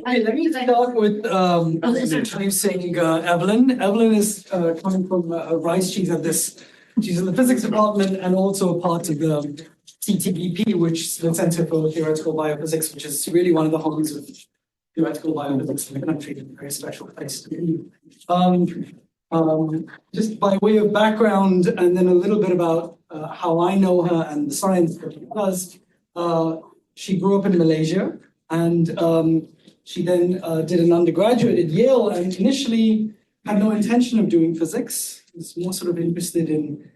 Hi, let me start with introducing Evelyn. Evelyn is coming from Rice. She's in the physics department and also a part of the CTBP, which is the Center for Theoretical Biophysics, which is really one of the homes of theoretical biophysics in the country, a very special place to be. Just by way of background, and then a little bit about how I know her and the science that she does. She grew up in Malaysia, and she then did an undergraduate at Yale, and initially had no intention of doing physics. Was more sort of interested in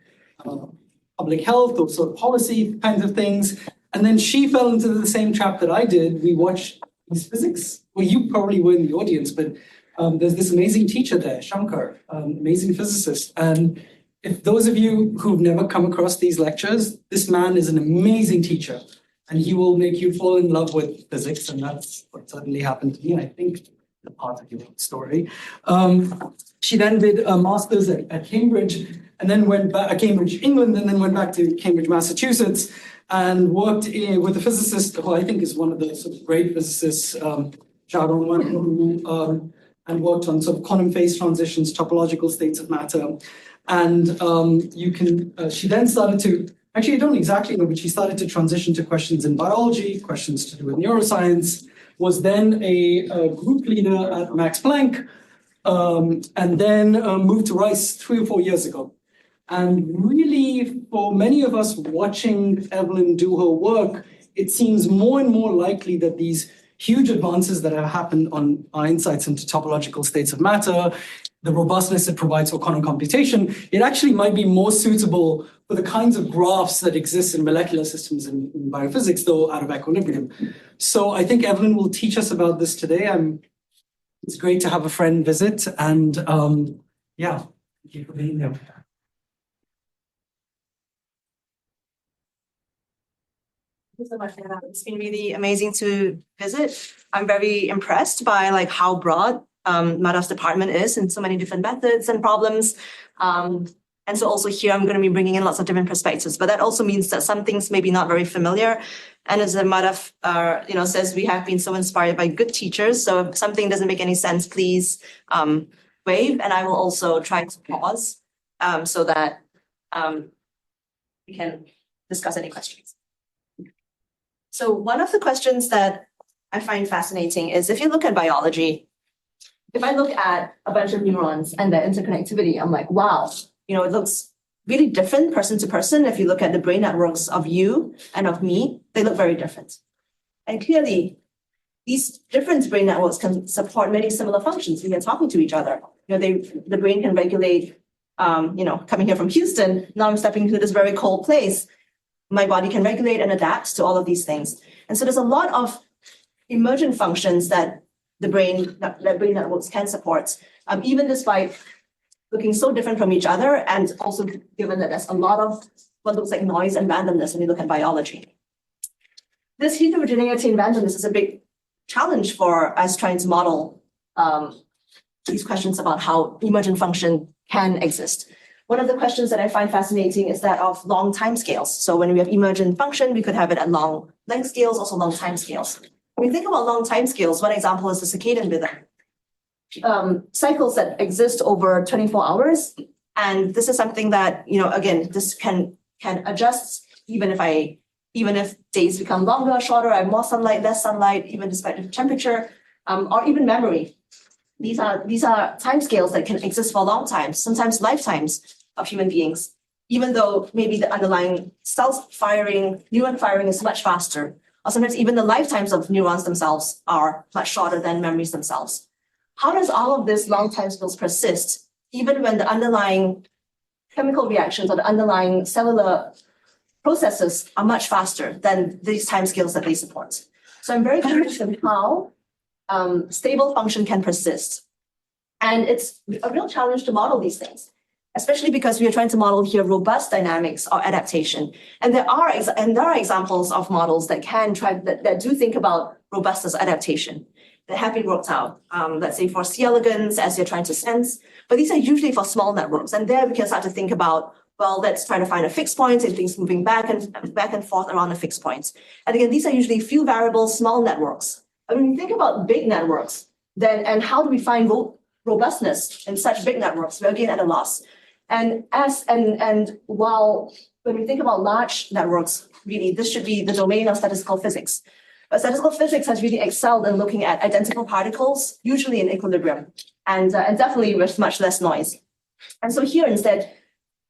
public health or sort of policy kinds of things. And then she fell into the same trap that I did. We watched these physics. Well, you probably were in the audience, but there's this amazing teacher there, Shankar, amazing physicist. And if those of you who've never come across these lectures, this man is an amazing teacher. And he will make you fall in love with physics, and that's what certainly happened to me, I think, the part of your story. She then did a master's at Cambridge, and then went back at Cambridge, England, and then went back to Cambridge, Massachusetts, and worked with a physicist who I think is one of the sort of great physicists, Sharon Wan, and worked on sort of quantum phase transitions, topological states of matter. And she then started to, actually, I don't exactly know, but she started to transition to questions in biology, questions to do with neuroscience, was then a group leader at Max Planck, and then moved to Rice 3 or 4 years ago. And really, for many of us watching Evelyn do her work, it seems more and more likely that these huge advances that have happened on our insights into topological states of matter, the robustness it provides for quantum computation, it actually might be more suitable for the kinds of graphs that exist in molecular systems in biophysics, though out of equilibrium. So I think Evelyn will teach us about this today. It's great to have a friend visit, and yeah, thank you for being here. Thank you so much, Anna. It's been really amazing to visit. I'm very impressed by how broad Madhav's department is in so many different methods and problems. And so also here, I'm going to be bringing in lots of different perspectives, but that also means that some things may be not very familiar. And as Madhav says, we have been so inspired by good teachers. So if something doesn't make any sense, please wave. And I will also try to pause so that we can discuss any questions. So one of the questions that I find fascinating is if you look at biology, if I look at a bunch of neurons and their interconnectivity, I'm like, wow, it looks really different person to person. If you look at the brain networks of you and of me, they look very different. And clearly, these different brain networks can support many similar functions. We are talking to each other. The brain can regulate, coming here from Houston, now I'm stepping into this very cold place. My body can regulate and adapt to all of these things. And so there's a lot of emergent functions that brain networks can support, even despite looking so different from each other, and also given that there's a lot of what looks like noise and randomness when you look at biology. This heterogeneity and randomness is a big challenge for us trying to model these questions about how emergent function can exist. One of the questions that I find fascinating is that of long time scales. So when we have emergent function, we could have it at long length scales, also long time scales. When we think about long time scales, one example is the circadian rhythm. Cycles that exist over 24 hours. And this is something that, again, this can adjust even if days become longer or shorter, I have more sunlight, less sunlight, even despite the temperature, or even memory. These are timescales that can exist for a long time, sometimes lifetimes of human beings, even though maybe the underlying neuron firing is much faster, or sometimes even the lifetimes of neurons themselves are much shorter than memories themselves. How does all of this long timescales persist, even when the underlying chemical reactions or the underlying cellular processes are much faster than these timescales that they support? So I'm very curious on how stable function can persist. And it's a real challenge to model these things, especially because we are trying to model here robust dynamics or adaptation. And there are examples of models that that do think about robustness adaptation that have been worked out, let's say for C. elegans as you're trying to sense, but these are usually for small networks. And there we can start to think about, well, let's try to find a fixed point and things moving back and forth around a fixed point. And again, these are usually few variable small networks when we think about big networks, then and how do we find robustness in such big networks? We're again at a loss. And while when we think about large networks, really, this should be the domain of statistical physics. But statistical physics has really excelled in looking at identical particles, usually in equilibrium, and definitely with much less noise. And so here instead,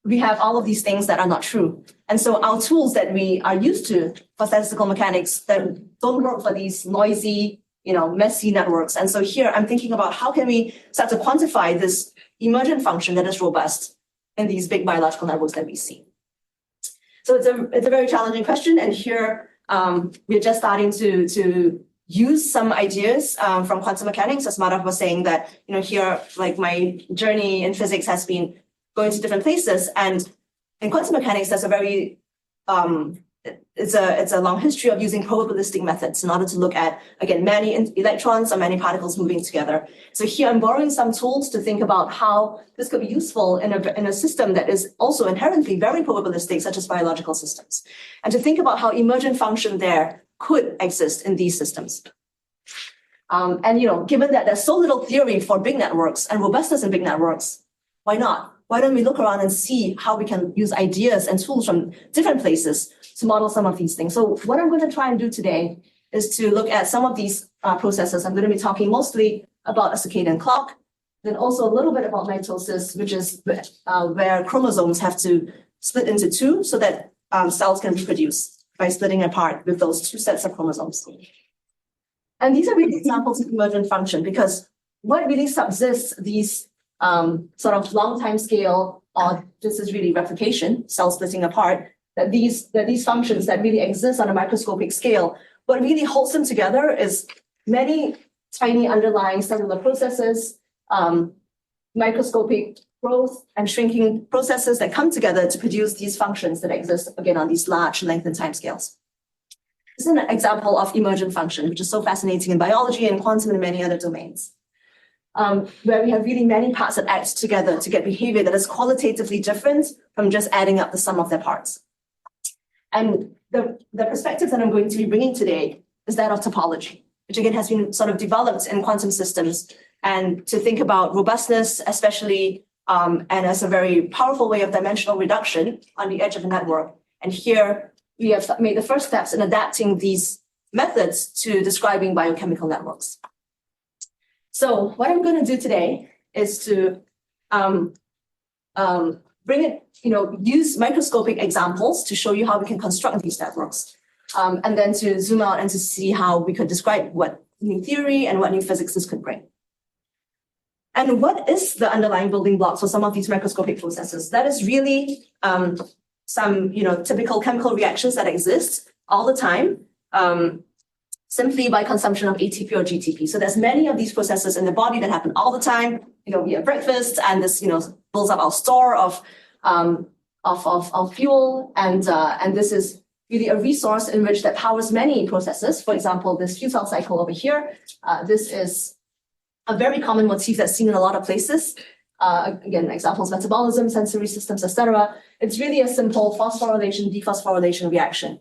we have all of these things that are not true. And so our tools that we are used to for statistical mechanics that don't work for these noisy, messy networks. And so here I'm thinking about how can we start to quantify this emergent function that is robust in these big biological networks that we see. So it's a very challenging question. And here we're just starting to use some ideas from quantum mechanics. As Madhav was saying that, here, like my journey in physics has been going to different places. And in quantum mechanics, there's a very, it's a long history of using probabilistic methods in order to look at, again, many electrons or many particles moving together. So here I'm borrowing some tools to think about how this could be useful in a system that is also inherently very probabilistic, such as biological systems. And to think about how emergent function there could exist in these systems. And given that there's so little theory for big networks and robustness in big networks, why not? Why don't we look around and see how we can use ideas and tools from different places to model some of these things? So what I'm going to try and do today is to look at some of these processes. I'm going to be talking mostly about a circadian clock, then also a little bit about mitosis, which is where chromosomes have to split into two so that cells can reproduce by splitting apart with those two sets of chromosomes. And these are really examples of emergent function, because what really subsists these sort of long time scale, or this is really replication, cell splitting apart, that these functions that really exist on a microscopic scale, what really holds them together is many tiny underlying cellular processes, microscopic growth and shrinking processes that come together to produce these functions that exist, again, on these large length and time scales. This is an example of emergent function, which is so fascinating in biology and quantum and many other domains. Where we have really many parts that act together to get behavior that is qualitatively different from just adding up the sum of their parts. And the perspective that I'm going to be bringing today is that of topology, which again has been sort of developed in quantum systems, and to think about robustness, especially, and as a very powerful way of dimensional reduction on the edge of a network. And here we have made the first steps in adapting these methods to describing biochemical networks. So what I'm going to do today is to use microscopic examples to show you how we can construct these networks, and then to zoom out and to see how we could describe what new theory and what new physics this could bring. And what is the underlying building blocks for some of these microscopic processes? That is really some typical chemical reactions that exist all the time, simply by consumption of ATP or GTP. So there's many of these processes in the body that happen all the time. We have breakfast, and this builds up our store of fuel, and this is really a resource in which that powers many processes. For example, this fuel cycle over here. This is a very common motif that's seen in a lot of places. Again, examples: metabolism, sensory systems, etc. It's really a simple phosphorylation, dephosphorylation reaction.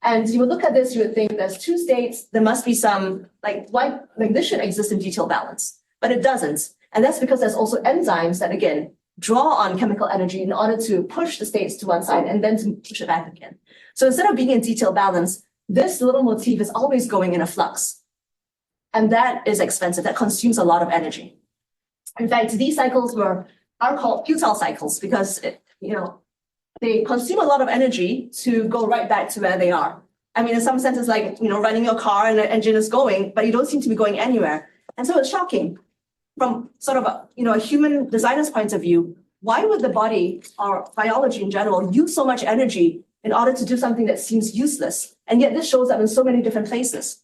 And you would look at this, you would think there's two states. There must be some this should exist in detailed balance, but it doesn't. And that's because there's also enzymes that again draw on chemical energy in order to push the states to one side and then to push it back again. So instead of being in detailed balance, this little motif is always going in a flux. And that is expensive. That consumes a lot of energy. In fact, these cycles are called futile cycles because they consume a lot of energy to go right back to where they are. I mean, in some sense, it's like running your car and the engine is going, but you don't seem to be going anywhere. And so it's shocking. From sort of a human designer's point of view, why would the body or biology in general use so much energy in order to do something that seems useless? And yet this shows up in so many different places.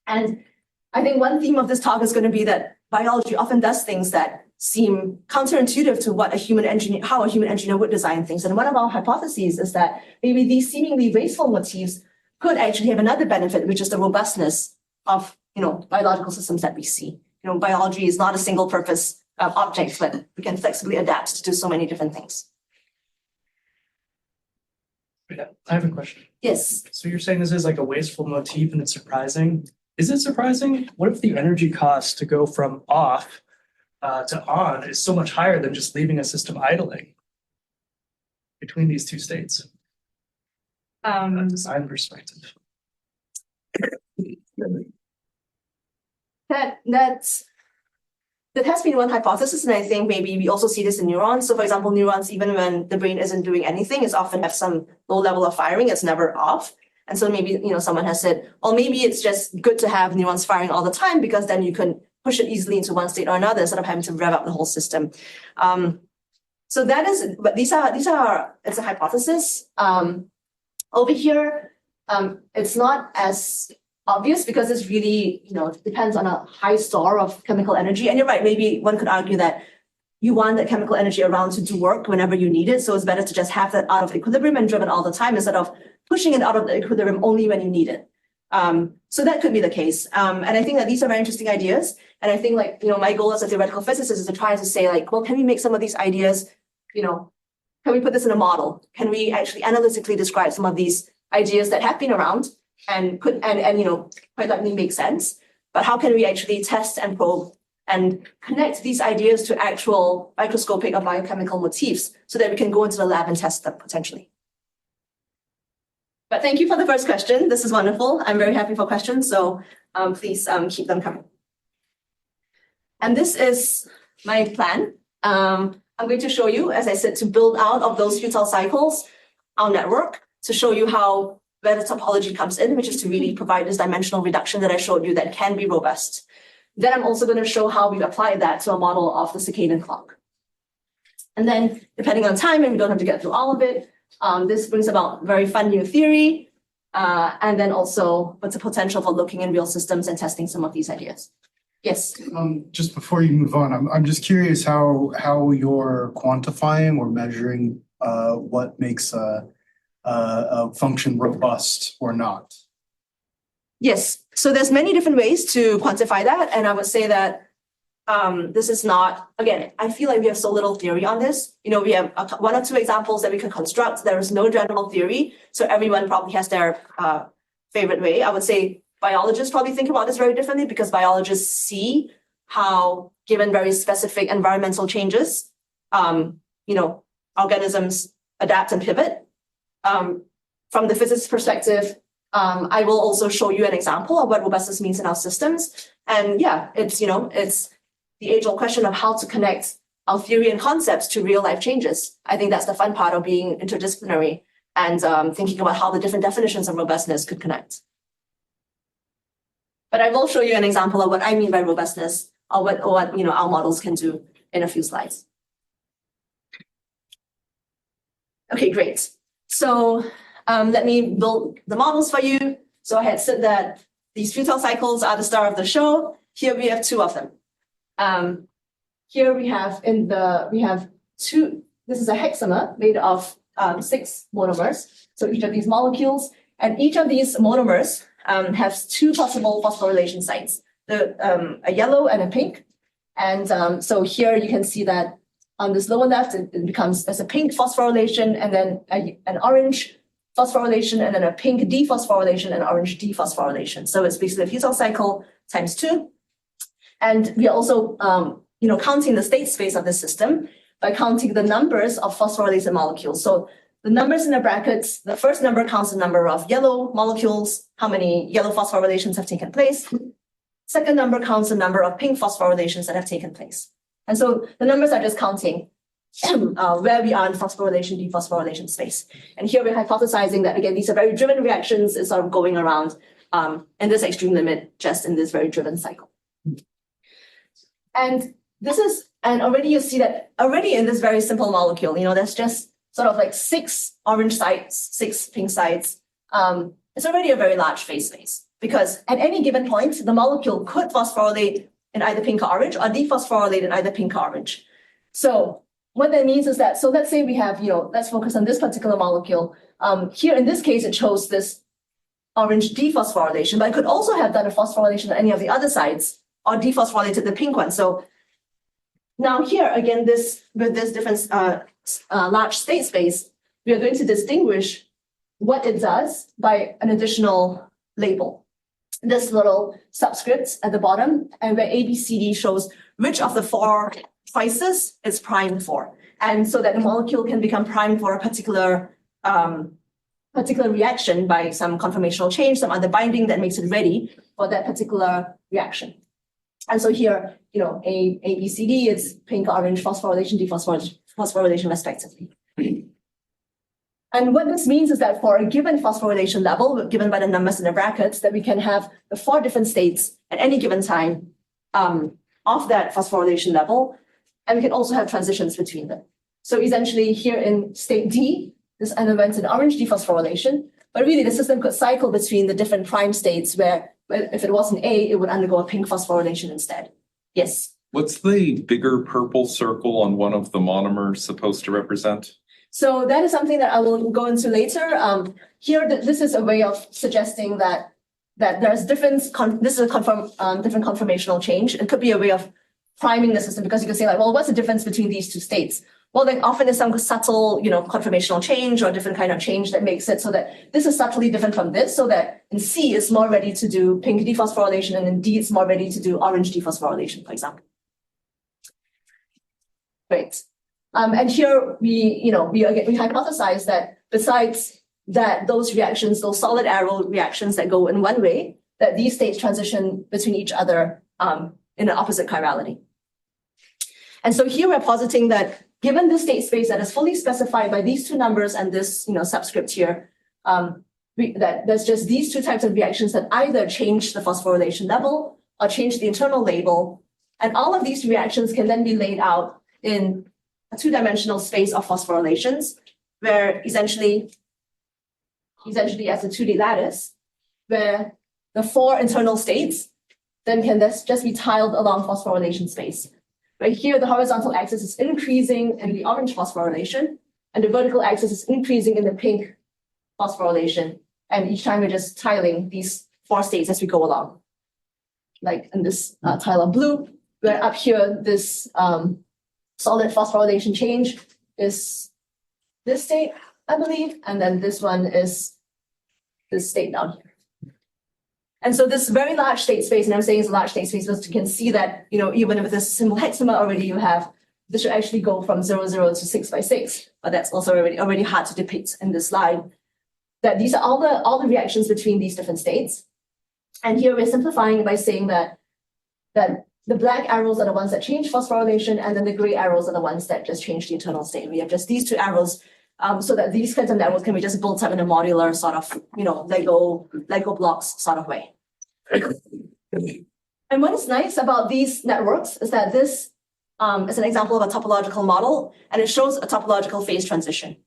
And I think one theme of this talk is going to be that biology often does things that seem counterintuitive to what how a human engineer would design things. And one of our hypotheses is that maybe these seemingly wasteful motifs could actually have another benefit, which is the robustness of biological systems that we see. Biology is not a single purpose object, but we can flexibly adapt to do so many different things. Yeah, I have a question. Yes. So you're saying this is like a wasteful motif and it's surprising. Is it surprising? What if the energy cost to go from off to on is so much higher than just leaving a system idling between these two states? From a design perspective. That has been one hypothesis, and I think maybe we also see this in neurons. So for example, neurons, even when the brain isn't doing anything, it's often have some low level of firing, it's never off. And so maybe, someone has said, well, maybe it's just good to have neurons firing all the time because then you can push it easily into one state or another instead of having to rev up the whole system. So that is, but these are, it's a hypothesis. Over here, it's not as obvious because it's really, depends on a high store of chemical energy. And you're right, maybe one could argue that you want that chemical energy around to do work whenever you need it. So it's better to just have that out of equilibrium and driven all the time instead of pushing it out of the equilibrium only when you need it. So that could be the case. And I think that these are very interesting ideas. And I think my goal as a theoretical physicist is to try to say well, can we make some of these ideas, can we put this in a model? Can we actually analytically describe some of these ideas that have been around and quite likely make sense? But how can we actually test and probe and connect these ideas to actual microscopic or biochemical motifs so that we can go into the lab and test them potentially? But thank you for the first question. This is wonderful. I'm very happy for questions. So please keep them coming. And this is my plan. I'm going to show you, as I said, to build out of those futile cycles, our network, to show you where the topology comes in, which is to really provide this dimensional reduction that I showed you that can be robust. Then I'm also going to show how we apply that to a model of the circadian clock. And then, depending on time, and we don't have to get through all of it, this brings about very fun new theory, and then also what's the potential for looking in real systems and testing some of these ideas. Yes. Just before you move on, I'm just curious how you're quantifying or measuring what makes a function robust or not. Yes. So there's many different ways to quantify that, and I would say that this is not, again, I feel like we have so little theory on this. We have one or two examples that we can construct. There is no general theory, so everyone probably has their favorite way. I would say biologists probably think about this very differently because biologists see how, given very specific environmental changes, organisms adapt and pivot. From the physicist perspective, I will also show you an example of what robustness means in our systems. And yeah, it's the age-old question of how to connect our theory and concepts to real-life changes. I think that's the fun part of being interdisciplinary and thinking about how the different definitions of robustness could connect. But I will show you an example of what I mean by robustness or what our models can do in a few slides. Okay, great. So let me build the models for you. So I had said that these futile cycles are the star of the show. Here we have two of them. Here we have two. This is a hexamer made of 6 monomers. So each of these molecules, and each of these monomers has 2 possible phosphorylation sites, a yellow and a pink. And so here you can see that on this lower left, it becomes as a pink phosphorylation, and then an orange phosphorylation, and then a pink dephosphorylation and orange dephosphorylation. So it's basically a futile cycle times 2. And we are also, counting the state space of the system by counting the numbers of phosphorylated molecules. So the numbers in the brackets, the first number counts the number of yellow molecules, how many yellow phosphorylations have taken place. Second number counts the number of pink phosphorylations that have taken place. And so the numbers are just counting where we are in phosphorylation, dephosphorylation space. And here we're hypothesizing that, again, these are very driven reactions. It's sort of going around in this extreme limit, just in this very driven cycle. And already you see that already in this very simple molecule, there's just sort of like 6 orange sites, 6 pink sites. It's already a very large phase space because at any given point, the molecule could phosphorylate in either pink or orange or dephosphorylate in either pink or orange. So what that means is that, so let's say we have, let's focus on this particular molecule. Here in this case, it chose this orange dephosphorylation, but it could also have done a phosphorylation on any of the other sides or dephosphorylated the pink one. So now here, again, with this different large state space, we are going to distinguish what it does by an additional label. this little subscript at the bottom, and where ABCD shows which of the 4 choices it's primed for. And so that the molecule can become primed for a particular reaction by some conformational change, some other binding that makes it ready for that particular reaction. And so here, A, B, C, D, it's pink, orange, phosphorylation, dephosphorylation respectively. And what this means is that for a given phosphorylation level, given by the numbers in the brackets, that we can have the 4 different states at any given time of that phosphorylation level, and we can also have transitions between them. So essentially here in state D, this underwent an orange dephosphorylation, but really the system could cycle between the different prime states where if it was an A, it would undergo a pink phosphorylation instead. Yes? What's the bigger purple circle on one of the monomers supposed to represent? So that is something that I will go into later. Here, this is a way of suggesting that there's different conformational change. It could be a way of priming the system, because you could say like, well, what's the difference between these 2 states? Well, then often there's some subtle, conformational change or different kind of change that makes it so that this is subtly different from this, so that in C it's more ready to do pink dephosphorylation, and in D it's more ready to do orange dephosphorylation, for example. Great. And here we hypothesize that besides that those reactions, those solid arrow reactions that go in one way, that these states transition between each other in an opposite chirality. And so here we're positing that given this state space that is fully specified by these 2 numbers and this subscript here, that there's just these 2 types of reactions that either change the phosphorylation level or change the internal label. And all of these reactions can then be laid out in a 2-dimensional space of phosphorylations, where essentially as a 2D lattice, where the 4 internal states then can just be tiled along phosphorylation space. Right here, the horizontal axis is increasing in the orange phosphorylation, and the vertical axis is increasing in the pink phosphorylation. And each time we're just tiling these 4 states as we go along. Like in this tile of blue, where up here, this solid phosphorylation change is this state, I believe, and then this one is this state down here. And so this very large state space, and I'm saying it's a large state space because you can see that, even with this simple hexamer already you have, this should actually go from 0, 0 to 6 by 6, but that's also already hard to depict in this slide. That these are all the reactions between these different states. And here we're simplifying by saying that the black arrows are the ones that change phosphorylation, and then the gray arrows are the ones that just change the internal state. We have just these 2 arrows, so that these kinds of networks can be just built up in a modular sort of, Lego blocks sort of way. And what is nice about these networks is that this is an example of a topological model, and it shows a topological phase transition.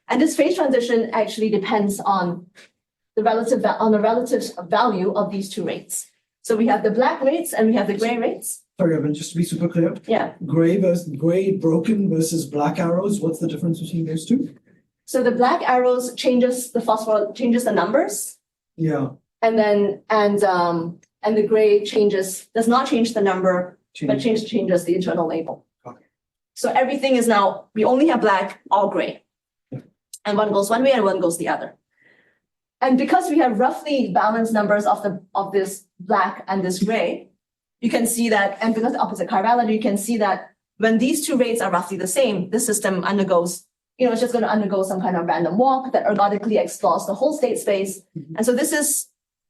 And this phase transition actually depends on the relative value of these 2 rates. So we have the black rates and we have the gray rates. Sorry, Evan, just to be super clear. Yeah. Gray broken versus black arrows. What's the difference between those 2? So the black arrows changes the numbers. Yeah. And then and the gray does not change the number, but changes the internal label. Okay. So everything is now, we only have black or gray. Yeah. And one goes one way and one goes the other. And because we have roughly balanced numbers of this black and this gray, you can see that, and because the opposite chirality, you can see that when these 2 rates are roughly the same, the system undergoes, it's just going to undergo some kind of random walk that ergodically explores the whole state space. And so this is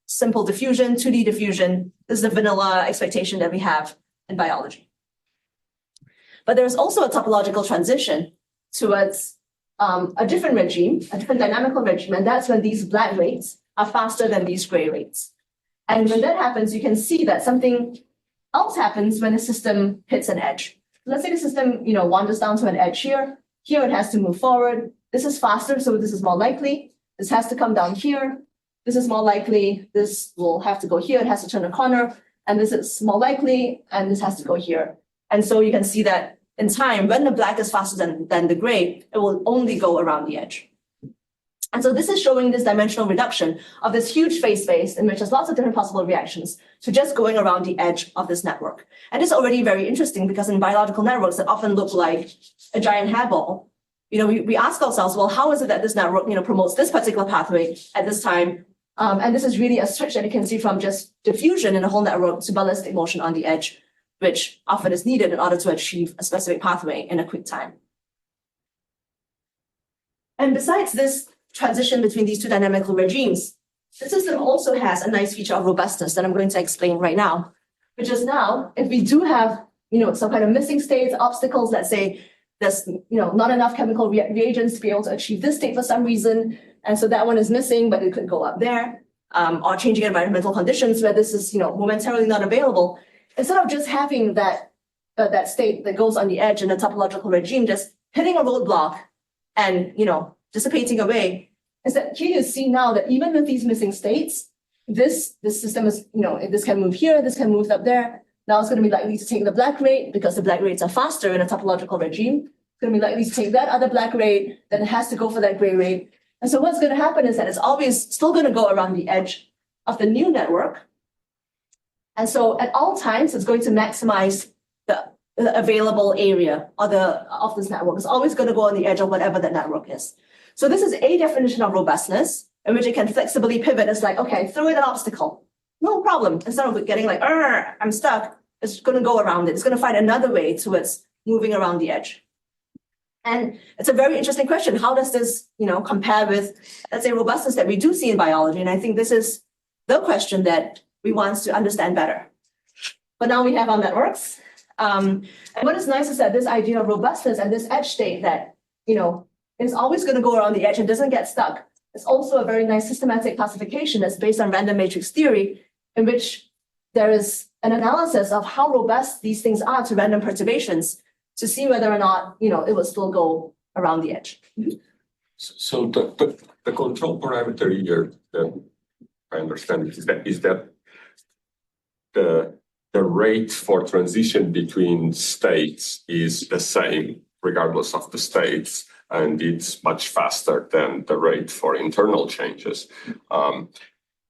simple diffusion, 2D diffusion. This is the vanilla expectation that we have in biology. But there's also a topological transition towards a different regime, a different dynamical regime, and that's when these black rates are faster than these gray rates. And when that happens, you can see that something else happens when the system hits an edge. Let's say the system, wanders down to an edge here. Here it has to move forward. This is faster, so this is more likely. This has to come down here. This is more likely. This will have to go here. It has to turn a corner. And this is more likely, and this has to go here. And so you can see that in time, when the black is faster than the gray, it will only go around the edge. And so this is showing this dimensional reduction of this huge phase space in which there's lots of different possible reactions to just going around the edge of this network. And it's already very interesting because in biological networks that often look like a giant hairball, we ask ourselves, well, how is it that this network, promotes this particular pathway at this time, And this is really a switch that you can see from just diffusion in a whole network to ballistic motion on the edge, which often is needed in order to achieve a specific pathway in a quick time. And besides this transition between these two dynamical regimes, the system also has a nice feature of robustness that I'm going to explain right now, which is now, if we do have, some kind of missing states, obstacles, let's say there's, not enough chemical reagents to be able to achieve this state for some reason, and so that one is missing, but it could go up there, or changing environmental conditions where this is, momentarily not available. Instead of just having that state that goes on the edge in a topological regime, just hitting a roadblock and, dissipating away, is that here you see now that even with these missing states, this system is, this can move here, this can move up there. Now it's going to be likely to take the black rate because the black rates are faster in a topological regime. It's going to be likely to take that other black rate, then it has to go for that gray rate. And so what's going to happen is that it's always still going to go around the edge of the new network. And so at all times, it's going to maximize the available area of this network. It's always going to go on the edge of whatever that network is. So this is a definition of robustness in which it can flexibly pivot. It's like, okay, throw in an obstacle. No problem. Instead of getting like, I'm stuck, it's going to go around it. It's going to find another way towards moving around the edge. And it's a very interesting question. How does this, compare with, let's say, robustness that we do see in biology? And I think this is the question that we want to understand better. But now we have our networks. And what is nice is that this idea of robustness and this edge state that, is always going to go around the edge and doesn't get stuck. It's also a very nice systematic classification that's based on random matrix theory, in which there is an analysis of how robust these things are to random perturbations to see whether or not, it will still go around the edge. So the control parameter here, that I understand, is that the rate for transition between states is the same regardless of the states, and it's much faster than the rate for internal changes.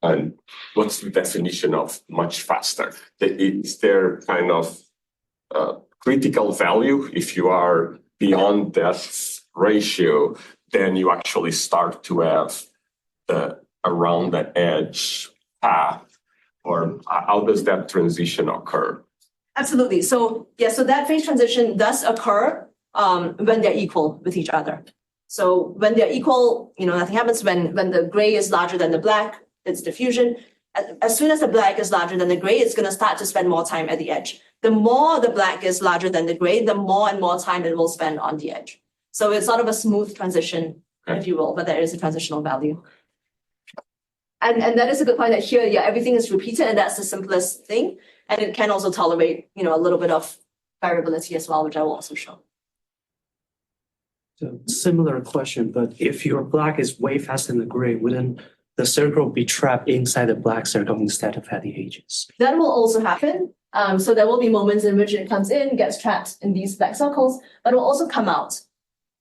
And what's the definition of much faster? Is there kind of critical value? If you are beyond that ratio, then you actually start to have the around the edge path, or how does that transition occur? Absolutely. So that phase transition does occur when they're equal with each other. So when they're equal, nothing happens. When the gray is larger than the black, it's diffusion. As soon as the black is larger than the gray, it's going to start to spend more time at the edge. The more the black is larger than the gray, the more and more time it will spend on the edge. So it's sort of a smooth transition, if you will, but there is a transitional value. And that is a good point that here, everything is repeated, and that's the simplest thing. And it can also tolerate, a little bit of variability as well, which I will also show. So similar question, but if your black is way faster than the gray, wouldn't the circle be trapped inside the black circle instead of at the edges? That will also happen. So there will be moments in which it comes in, gets trapped in these black circles, but it will also come out.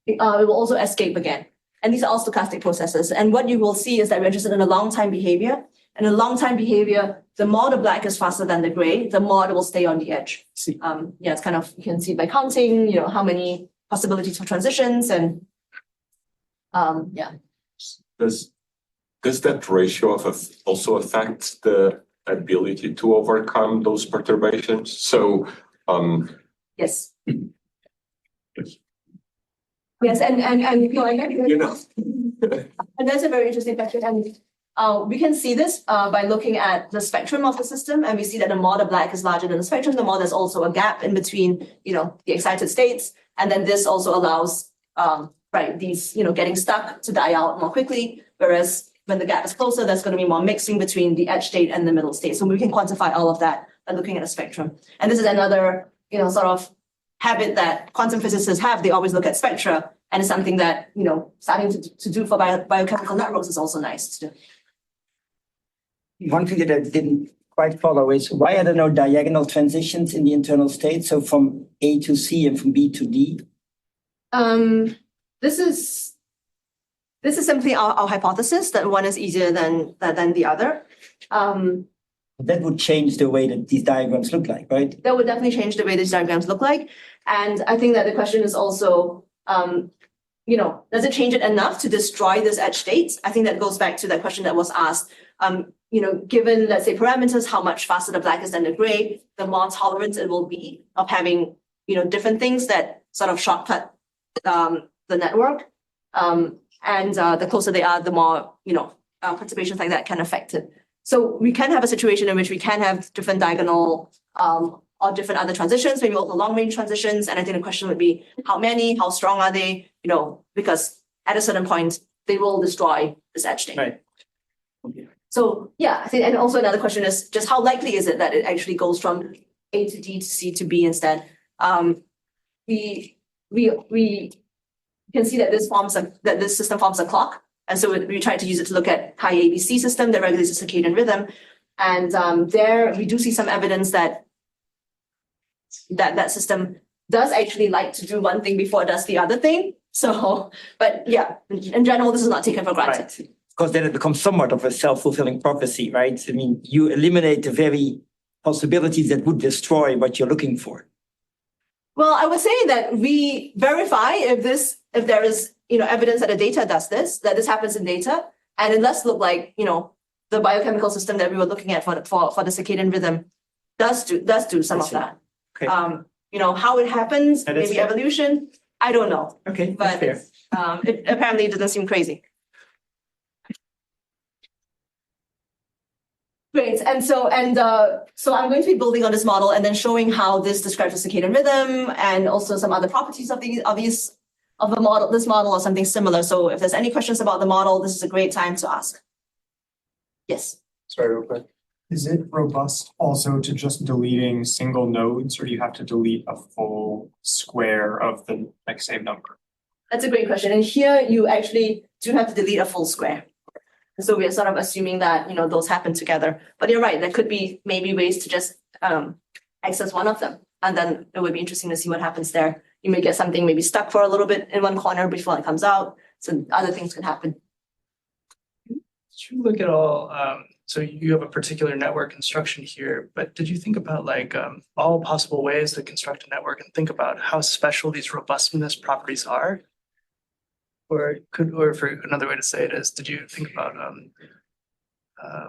It will also escape again. And these are all stochastic processes. And what you will see is that we're interested in a long time behavior. And a long time behavior, the more the black is faster than the gray, the more it will stay on the edge. It's kind of, you can see by counting, how many possibilities for transitions and Does that ratio also affect the ability to overcome those perturbations? So yes. Yes, and and that's a very interesting question. And we can see this by looking at the spectrum of the system, and we see that the more the black is larger than the spectrum, the more there's also a gap in between, the excited states. And then this also allows, these, getting stuck to die out more quickly. Whereas when the gap is closer, there's going to be more mixing between the edge state and the middle state. So we can quantify all of that by looking at a spectrum. And this is another, sort of habit that quantum physicists have. They always look at spectra, and it's something that, starting to do for biochemical networks is also nice to do. One thing that I didn't quite follow is why are there no diagonal transitions in the internal state? So from A to C and from B to D? This is simply our hypothesis that one is easier than the other. That would change the way that these diagrams look like, right? That would definitely change the way these diagrams look like. And I think that the question is also, does it change it enough to destroy this edge states? I think that goes back to that question that was asked. Given, let's say, parameters, how much faster the black is than the gray, the more tolerant it will be of having, different things that sort of shortcut the network. And the closer they are, the more, perturbations like that can affect it. So we can have a situation in which we can have different diagonal or different other transitions, maybe also long range transitions. And I think the question would be how many, how strong are they? Because at a certain point, they will destroy this edge state. Right. So yeah, I think, and also another question is just how likely is it that it actually goes from A to D to C to B instead? We can see that this system forms a clock. And so we tried to use it to look at high ABC system that regulates the circadian rhythm. And there we do see some evidence that system does actually like to do one thing before it does the other thing. So, but yeah, in general, this is not taken for granted. Right. Because then it becomes somewhat of a self-fulfilling prophecy, right? I mean, you eliminate the very possibilities that would destroy what you're looking for. Well, I would say that we verify if there is, evidence that the data does this, that this happens in data, and it does look like, the biochemical system that we were looking at for the circadian rhythm does do some of that. Okay. How it happens, That is maybe fair. evolution, I don't know, Okay, but that's fair. it apparently doesn't seem crazy. Great, and so I'm going to be building on this model and then showing how this describes the circadian rhythm and also some other properties of this model or something similar. So if there's any questions about the model, this is a great time to ask. Yes. Sorry, real quick. Is it robust also to just deleting single nodes, or do you have to delete a full square of the same number? That's a great question. And here you actually do have to delete a full square. So we are sort of assuming that, those happen together. But you're right, there could be maybe ways to just access one of them. And then it would be interesting to see what happens there. You may get something maybe stuck for a little bit in one corner before it comes out. So other things can happen. Did you look at all, so you have a particular network construction here, but did you think about all possible ways to construct a network and think about how special these robustness properties are? Or for another way to say it is, did you think about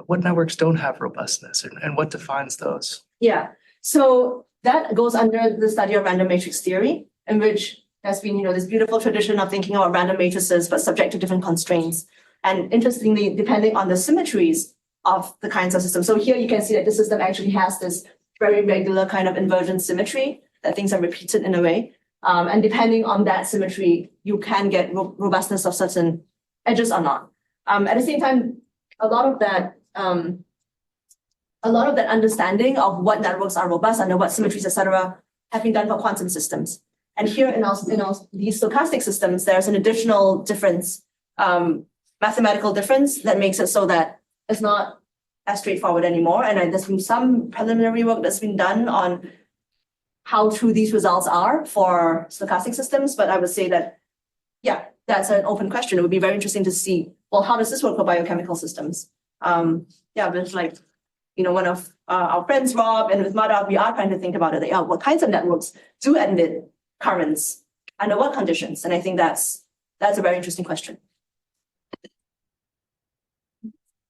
what networks don't have robustness and what defines those? Yeah, so that goes under the study of random matrix theory, in which there's been, this beautiful tradition of thinking about random matrices, but subject to different constraints. And interestingly, depending on the symmetries of the kinds of systems. So here you can see that the system actually has this very regular kind of inversion symmetry, that things are repeated in a way. And depending on that symmetry, you can get robustness of certain edges or not. At the same time, a lot of that understanding of what networks are robust under what symmetries, etc., have been done for quantum systems. And here in these stochastic systems, there's an additional difference, mathematical difference that makes it so that it's not as straightforward anymore. And there's been some preliminary work that's been done on how true these results are for stochastic systems. But I would say that, yeah, that's an open question. It would be very interesting to see, well, how does this work for biochemical systems? But it's one of our friends, Rob, and with Madhav, we are trying to think about it. What kinds of networks do emit currents under what conditions? And I think that's a very interesting question.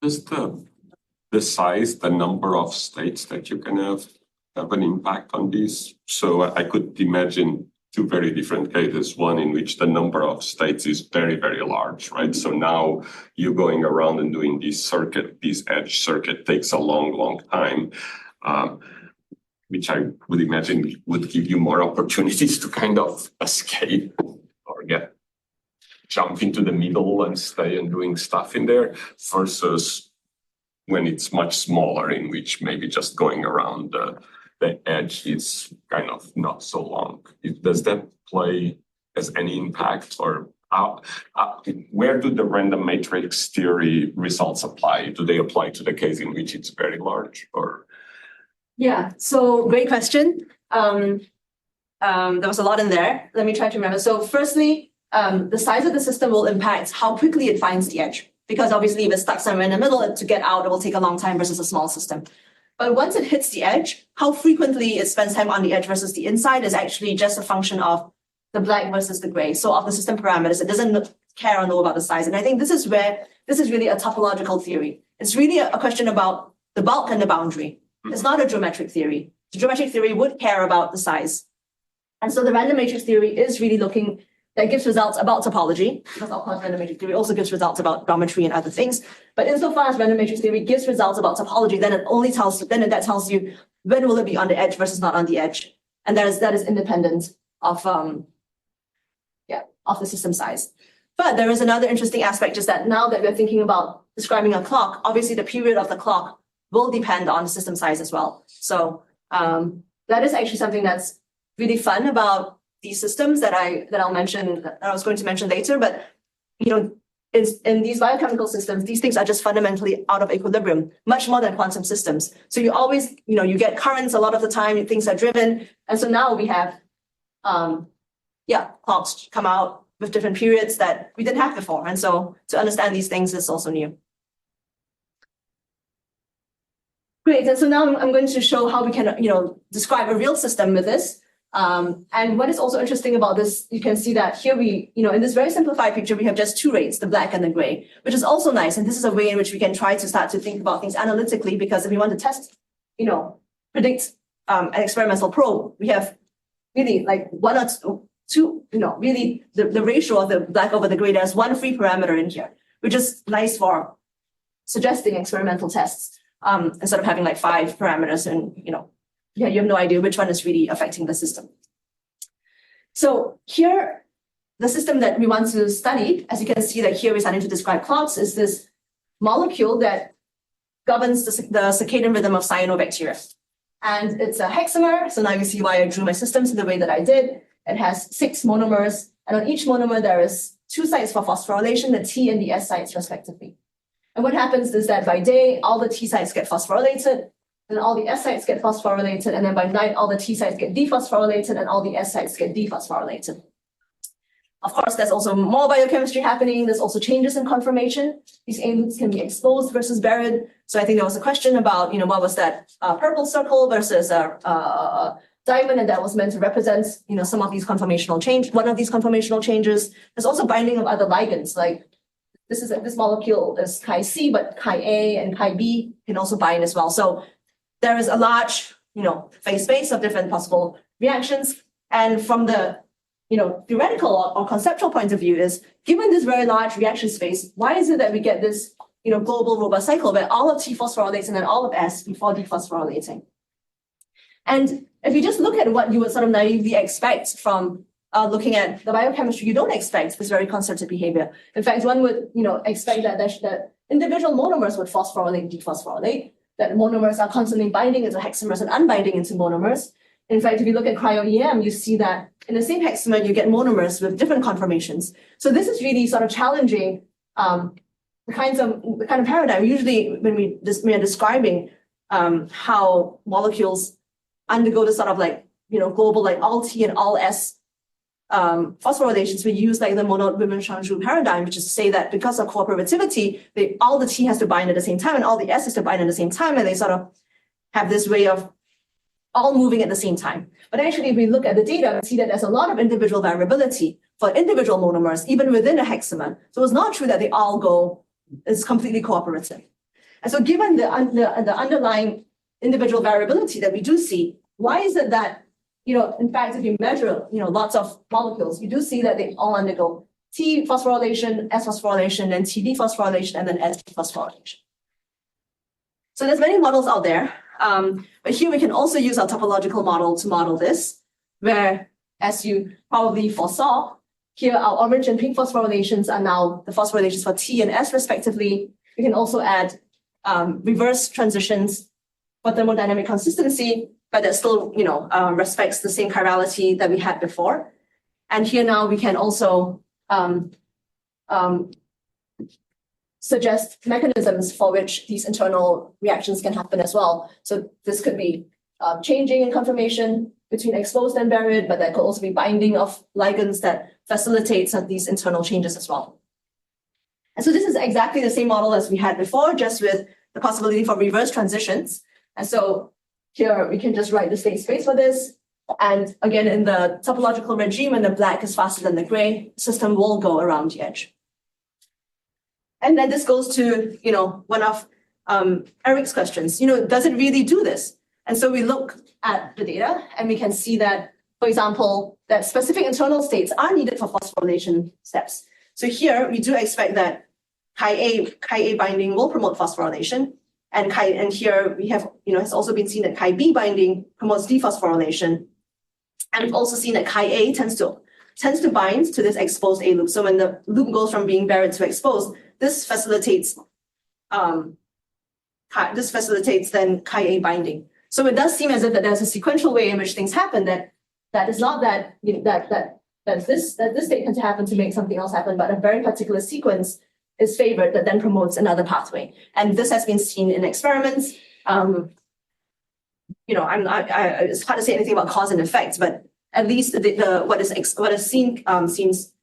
Does the size, the number of states that you can have an impact on this? So I could imagine two very different cases. One in which the number of states is very, very large, right? So now you're going around and doing this edge circuit takes a long, long time, which I would imagine would give you more opportunities to kind of escape or jump into the middle and stay and doing stuff in there, versus when it's much smaller, in which maybe just going around the edge is kind of not so long. Does that play as any impact, or where do the random matrix theory results apply? Do they apply to the case in which it's very large, or? Yeah, so great question. There was a lot in there. Let me try to remember. So firstly, the size of the system will impact how quickly it finds the edge, because obviously if it's stuck somewhere in the middle, to get out, it will take a long time versus a small system. But once it hits the edge, how frequently it spends time on the edge versus the inside is actually just a function of the black versus the gray. So of the system parameters, it doesn't care or know about the size. And I think this is really a topological theory. It's really a question about the bulk and the boundary. It's not a geometric theory. The geometric theory would care about the size. And so the random matrix theory is really that gives results about topology, because of course random matrix theory also gives results about geometry and other things. But insofar as random matrix theory gives results about topology, then that tells you when will it be on the edge versus not on the edge. And that is independent of the system size. But there is another interesting aspect, is that now that we're thinking about describing a clock, obviously the period of the clock will depend on the system size as well. So that is actually something that's really fun about these systems that I was going to mention later. But in these biochemical systems, these things are just fundamentally out of equilibrium, much more than quantum systems. So you always, you get currents a lot of the time, things are driven. And so now we have clocks come out with different periods that we didn't have before. And so to understand these things is also new. Great, and so now I'm going to show how we can, describe a real system with this. And what is also interesting about this, you can see that here in this very simplified picture, we have just two rates, the black and the gray, which is also nice. And this is a way in which we can try to start to think about things analytically, because if we want to test, predict an experimental probe, we have really like one or two, really the ratio of the black over the gray, there's one free parameter in here, which is nice for suggesting experimental tests. Instead of having like 5 parameters and, you have no idea which one is really affecting the system. So here, the system that we want to study, as you can see that here we're starting to describe clocks, is this molecule that governs the circadian rhythm of cyanobacteria. And it's a hexamer. So now you see why I drew my systems in the way that I did. It has 6 monomers. And on each monomer, there is 2 sites for phosphorylation, the T and the S sites respectively. And what happens is that by day, all the T sites get phosphorylated, and all the S sites get phosphorylated, and then by night, all the T sites get dephosphorylated, and all the S sites get dephosphorylated. Of course, there's also more biochemistry happening. There's also changes in conformation. These A loops can be exposed versus buried. So I think there was a question about, what was that purple circle versus a diamond, and that was meant to represent, some of these conformational change. One of these conformational changes. There's also binding of other ligands, like this molecule is chi C, but chi A and chi B can also bind as well. So there is a large, phase space of different possible reactions. And from the, theoretical or conceptual point of view is, given this very large reaction space, why is it that we get this, global robust cycle where all of T phosphorylates and then all of S before dephosphorylating? And if you just look at what you would sort of naively expect from looking at the biochemistry, you don't expect this very concerted behavior. In fact, one would, expect that individual monomers would phosphorylate and dephosphorylate, that monomers are constantly binding into hexamers and unbinding into monomers. In fact, if you look at cryo-EM, you see that in the same hexamer, you get monomers with different conformations. So this is really sort of challenging the kind of paradigm. Usually when we are describing how molecules undergo this sort of like, global, like all T and all S phosphorylations, we use like the mono-Women-Changzhu paradigm, which is to say that because of cooperativity, all the T has to bind at the same time and all the S has to bind at the same time, and they sort of have this way of all moving at the same time. But actually, if we look at the data, we see that there's a lot of individual variability for individual monomers, even within a hexamer. So it's not true that they all go, it's completely cooperative. And so given the underlying individual variability that we do see, why is it that in fact, if you measure, lots of molecules, you do see that they all undergo T phosphorylation, S phosphorylation, then T dephosphorylation, and then S dephosphorylation. So there's many models out there, but here we can also use our topological model to model this, where, as you probably foresaw, here our orange and pink phosphorylations are now the phosphorylations for T and S respectively. We can also add reverse transitions for thermodynamic consistency, but that still, respects the same chirality that we had before. And here now we can also suggest mechanisms for which these internal reactions can happen as well. So this could be changing in conformation between exposed and buried, but that could also be binding of ligands that facilitates these internal changes as well. And so this is exactly the same model as we had before, just with the possibility for reverse transitions. And so here we can just write the state space for this. And again, in the topological regime, when the black is faster than the gray, the system will go around the edge. And then this goes to, one of Eric's questions, does it really do this? And so we look at the data and we can see that, for example, that specific internal states are needed for phosphorylation steps. So here we do expect that Chi-A binding will promote phosphorylation. And here we have, it's also been seen that Chi-B binding promotes dephosphorylation. And we've also seen that Chi-A tends to bind to this exposed A loop. So when the loop goes from being barred to exposed, this facilitates then Chi-A binding. So it does seem as if that there's a sequential way in which things happen that is not that this state can happen to make something else happen, but a very particular sequence is favored that then promotes another pathway. And this has been seen in experiments. It's hard to say anything about cause and effect, but at least what is seen seems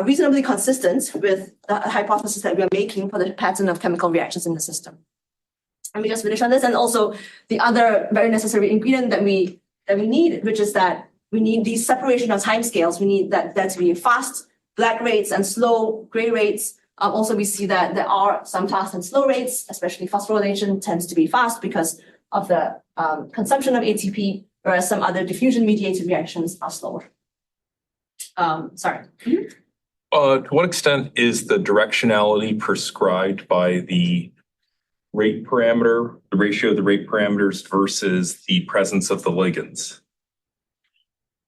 reasonably consistent with the hypothesis that we are making for the pattern of chemical reactions in the system. Let me just finish on this. And also the other very necessary ingredient that we need, which is that we need these separation of timescales. We need that to be fast black rates and slow gray rates. Also, we see that there are some fast and slow rates, especially phosphorylation tends to be fast because of the consumption of ATP, whereas some other diffusion-mediated reactions are slower. Sorry. To what extent is the directionality prescribed by the rate parameter, the ratio of the rate parameters versus the presence of the ligands?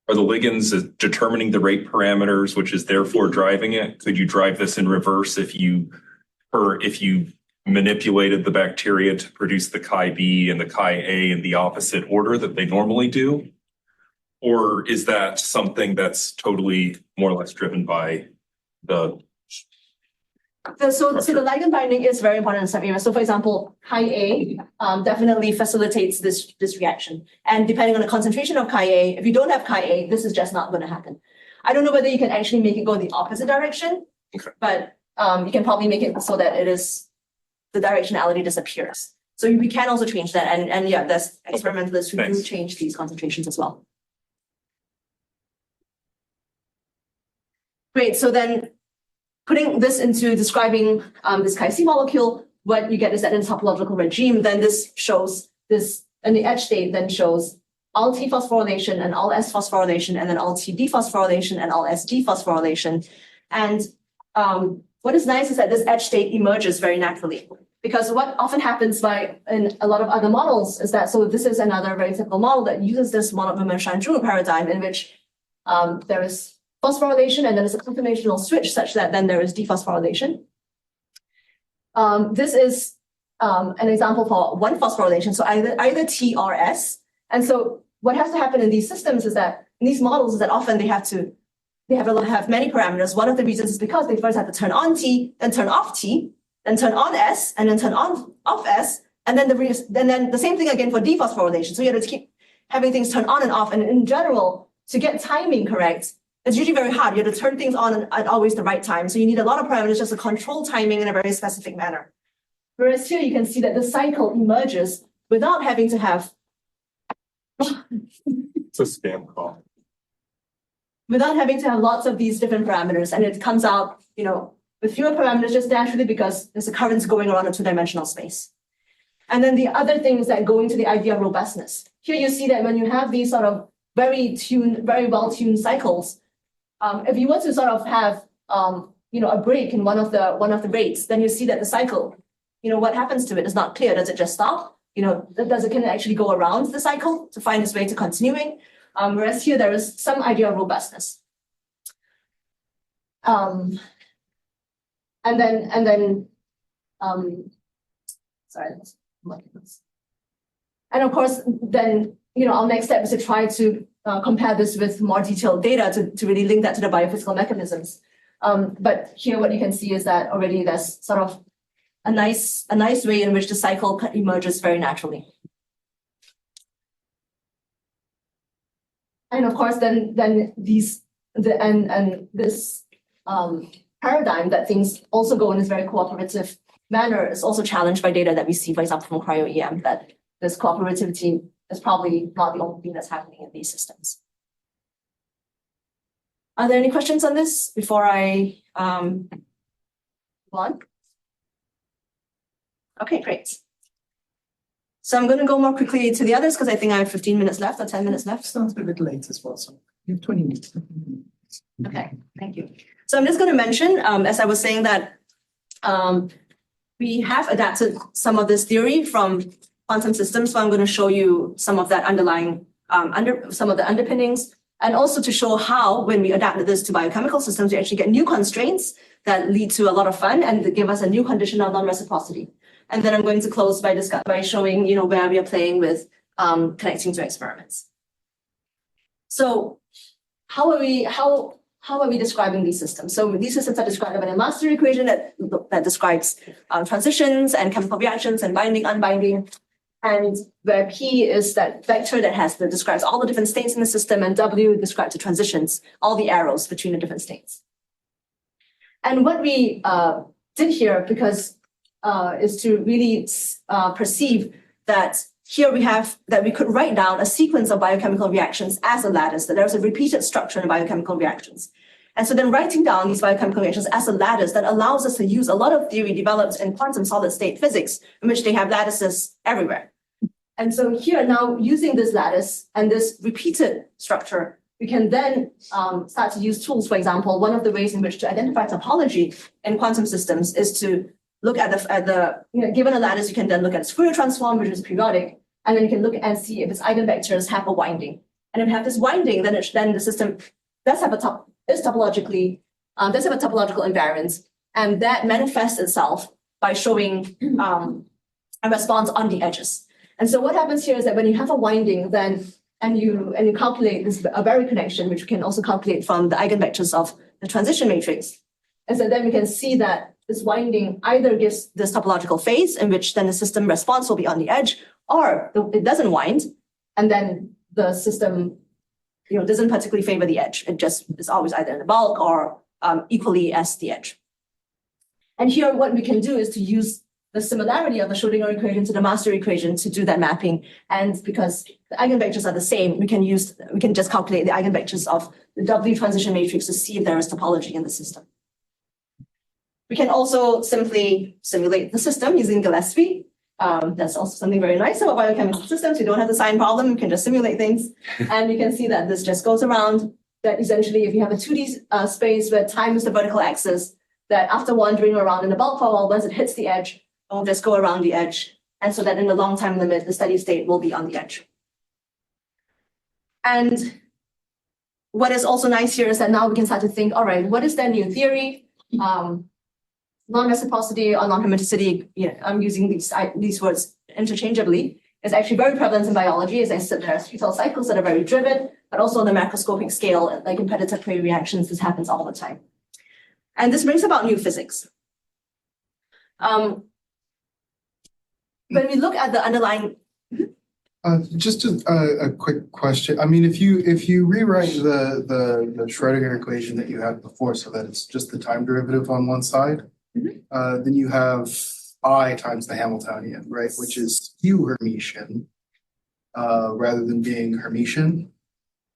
Are the ligands determining the rate parameters, which is therefore driving it? Could you drive this in reverse if you manipulated the bacteria to produce the Chi-B and the Chi-A in the opposite order that they normally do? Or is that something that's totally more or less driven by the... So the ligand binding is very important in some areas. So for example, Chi-A definitely facilitates this reaction. And depending on the concentration of Chi-A, if you don't have Chi-A, this is just not going to happen. I don't know whether you can actually make it go in the opposite direction, but you can probably make it so that the directionality disappears. So we can also change that. And yeah, there's experimentalists who do change these concentrations as well. Great, so then putting this into describing this Chi-C molecule, what you get is that in the topological regime, then this shows this, and the edge state then shows all T phosphorylation and all S phosphorylation, and then all T dephosphorylation and all S dephosphorylation. And what is nice is that this edge state emerges very naturally. Because what often happens in a lot of other models is that, so this is another very typical model that uses this monomer paradigm in which there is phosphorylation and then there's a conformational switch such that then there is dephosphorylation. This is an example for one phosphorylation, so either T or S. And so what has to happen in these systems is that, in these models, is that often they have many parameters. One of the reasons is because they first have to turn on T, then turn off T, then turn on S, and then turn off S, and then the same thing again for dephosphorylation. So you have to keep having things turn on and off. And in general, to get timing correct, it's usually very hard. You have to turn things on at always the right time. So you need a lot of parameters just to control timing in a very specific manner. Whereas here you can see that the cycle emerges without having to have... It's a spam call. Without having to have lots of these different parameters. And it comes out, with fewer parameters just naturally because there's a current going around a two-dimensional space. And then the other thing is that going to the idea of robustness. Here you see that when you have these sort of very well-tuned cycles, if you were to sort of have, a break in one of the rates, then you see that the cycle, what happens to it is not clear. Does it just stop? Can it actually go around the cycle to find its way to continuing? Whereas here there is some idea of robustness. And of course, then, our next step is to try to compare this with more detailed data to really link that to the biophysical mechanisms. But here what you can see is that already there's sort of a nice way in which the cycle emerges very naturally. And of course, then this paradigm that things also go in this very cooperative manner is also challenged by data that we see, for example, from cryo-EM, that this cooperativity is probably not the only thing that's happening in these systems. Are there any questions on this before I move on? Okay, great. So I'm going to go more quickly to the others because I think I have 15 minutes left or 10 minutes left. Sounds a bit late as well, so you have 20 minutes. Okay, thank you. So I'm just going to mention, as I was saying, that we have adapted some of this theory from quantum systems. So I'm going to show you some of that underlying, some of the underpinnings, and also to show how, when we adapted this to biochemical systems, we actually get new constraints that lead to a lot of fun and that give us a new condition of non-reciprocity. And then I'm going to close by showing, where we are playing with connecting to experiments. So how are we describing these systems? So these systems are described by a master equation that describes transitions and chemical reactions and binding, unbinding. And where P is that vector that describes all the different states in the system, and W describes the transitions, all the arrows between the different states. And what we did here, because is to really perceive that here we have that we could write down a sequence of biochemical reactions as a lattice, that there's a repeated structure in biochemical reactions. And so then writing down these biochemical reactions as a lattice that allows us to use a lot of theory developed in quantum solid state physics, in which they have lattices everywhere. And so here now, using this lattice and this repeated structure, we can then start to use tools. For example, one of the ways in which to identify topology in quantum systems is to look at given a lattice, you can then look at its Fourier transform, which is periodic, and then you can look and see if its eigenvectors have a winding. And if you have this winding, then the system does have a topological invariance, and that manifests itself by showing a response on the edges. And so what happens here is that when you have a winding, then and you calculate this a Berry connection, which we can also calculate from the eigenvectors of the transition matrix. And so then we can see that this winding either gives this topological phase in which then the system response will be on the edge, or it doesn't wind, and then the system doesn't particularly favor the edge. It just is always either in the bulk or equally as the edge. And here what we can do is to use the similarity of the Schrodinger equation to the master equation to do that mapping. And because the eigenvectors are the same, we can just calculate the eigenvectors of the W transition matrix to see if there is topology in the system. We can also simply simulate the system using Gillespie. That's also something very nice about biochemical systems. You don't have the sign problem, you can just simulate things. And you can see that this just goes around, that essentially if you have a 2D space where time is the vertical axis, that after wandering around in the bulk for a while, once it hits the edge, it will just go around the edge. And so that in the long time limit, the steady state will be on the edge. And what is also nice here is that now we can start to think, all right, what is that new theory? Non-reciprocity or non-Hermiticity, I'm using these words interchangeably, is actually very prevalent in biology. As I said, there are fetal cycles that are very driven, but also on the macroscopic scale, like in predator-prey reactions, this happens all the time. And this brings about new physics. When we look at the underlying... Just a quick question. I mean, if you rewrite the Schrodinger equation that you had before, so that it's just the time derivative on one side, then you have I times the Hamiltonian, right? Which is skew Hermitian, rather than being Hermitian,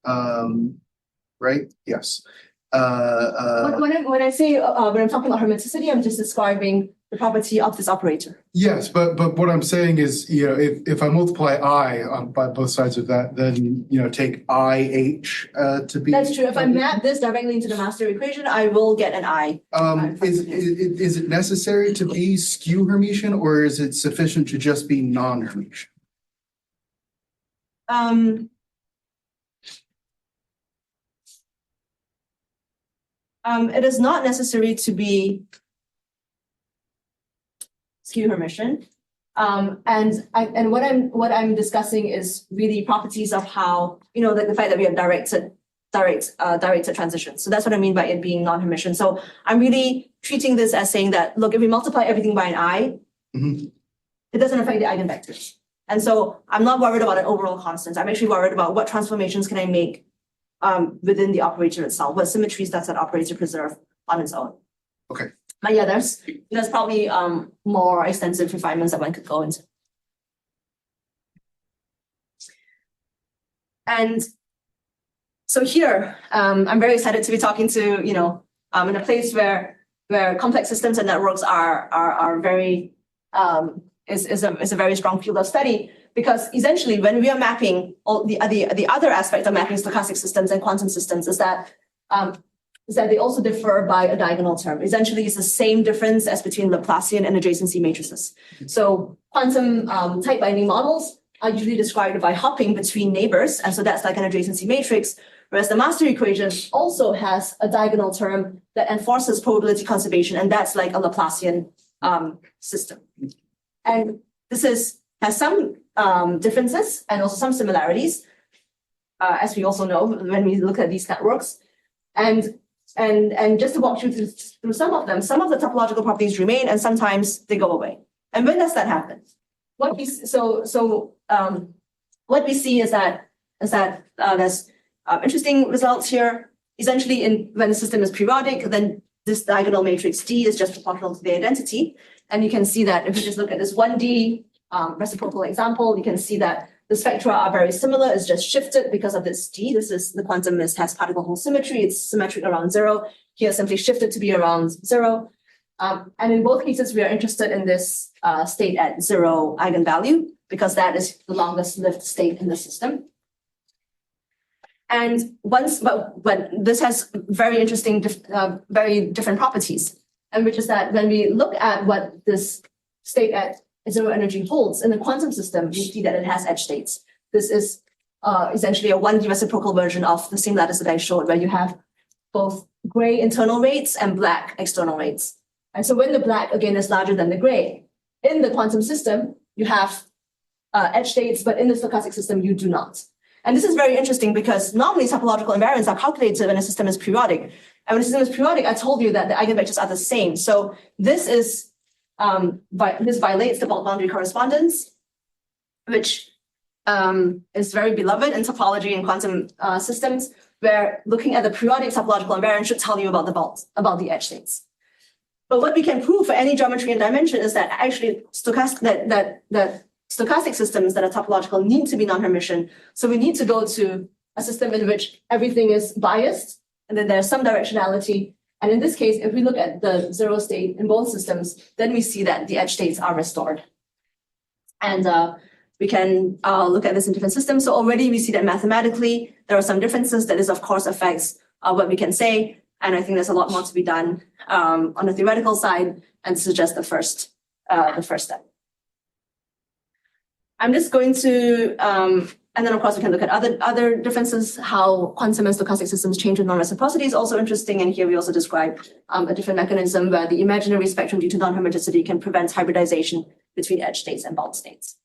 right? Yes. When I say when I'm talking about Hermiticity, I'm just describing the property of this operator. Yes, but what I'm saying is, if I multiply I by both sides of that, then take IH to be. That's true. If I map this directly into the master equation, I will get an I. Is it necessary to be skew Hermitian, or is it sufficient to just be non-Hermitian? It is not necessary to be skew Hermitian. And what I'm discussing is really properties of how, the fact that we have directed transitions. So that's what I mean by it being non-Hermitian. So I'm really treating this as saying that, look, if we multiply everything by an I, it doesn't affect the eigenvectors. And so I'm not worried about an overall constant. I'm actually worried about what transformations can I make within the operator itself. What symmetries does that operator preserve on its own? Okay. But yeah, there's probably more extensive refinements that one could go into. And so here, I'm very excited to be talking to, in a place where complex systems and networks are very, is a very strong field of study. Because essentially, when we are mapping all the other aspect of mapping stochastic systems and quantum systems is that they also differ by a diagonal term. Essentially, it's the same difference as between Laplacian and adjacency matrices. So quantum tight binding models are usually described by hopping between neighbors, and so that's like an adjacency matrix. Whereas the master equation also has a diagonal term that enforces probability conservation, and that's like a Laplacian system. And this has some differences and also some similarities, as we also know when we look at these networks. And just to walk you through some of them, some of the topological properties remain and sometimes they go away. And when does that happen? What we see is that there's interesting results here. Essentially, when the system is periodic, then this diagonal matrix D is just proportional to the identity. And you can see that if you just look at this 1D reciprocal example, you can see that the spectra are very similar. It's just shifted because of this D. The quantum has particle hole symmetry. It's symmetric around 0. Here, simply shifted to be around 0. And in both cases, we are interested in this state at 0 eigenvalue because that is the longest lived state in the system. And but this has very interesting, very different properties, and which is that when we look at what this state at 0 energy holds in the quantum system, we see that it has edge states. This is essentially a 1D reciprocal version of the same lattice that I showed, where you have both gray internal rates and black external rates. And so when the black, again, is larger than the gray, in the quantum system, you have edge states, but in the stochastic system, you do not. And this is very interesting because normally topological invariants are calculated when a system is periodic. And when a system is periodic, I told you that the eigenvectors are the same. So this violates the bulk boundary correspondence, which is very beloved in topology and quantum systems, where looking at the periodic topological invariant should tell you about the edge states. But what we can prove for any geometry and dimension is that actually stochastic systems that are topological need to be non-Hermitian. So we need to go to a system in which everything is biased, and then there's some directionality. And in this case, if we look at the 0 state in both systems, then we see that the edge states are restored. And we can look at this in different systems. So already we see that mathematically, there are some differences that this, of course, affects what we can say. And I think there's a lot more to be done on the theoretical side. And this is just the first step. I'm just going to, and then of course we can look at other differences, how quantum and stochastic systems change with non-reciprocity is also interesting. And here we also describe a different mechanism where the imaginary spectrum due to non-hermiticity can prevent hybridization between edge states and bulk states.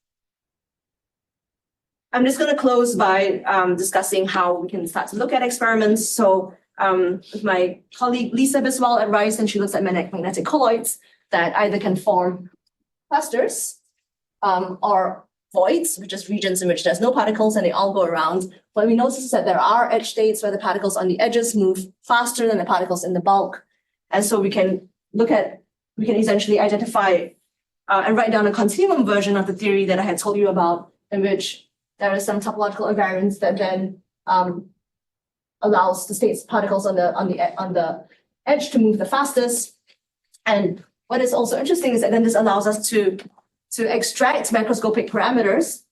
I'm just going to close by discussing how we can start to look at experiments. So with my colleague Lisa Biswal at Rice, and she looks at magnetic colloids that either can form clusters or voids, which is regions in which there's no particles and they all go around. What we notice is that there are edge states where the particles on the edges move faster than the particles in the bulk. And so we can essentially identify and write down a continuum version of the theory that I had told you about, in which there are some topological invariants that then allows the states particles on the edge to move the fastest. And what is also interesting is that then this allows us to extract macroscopic parameters,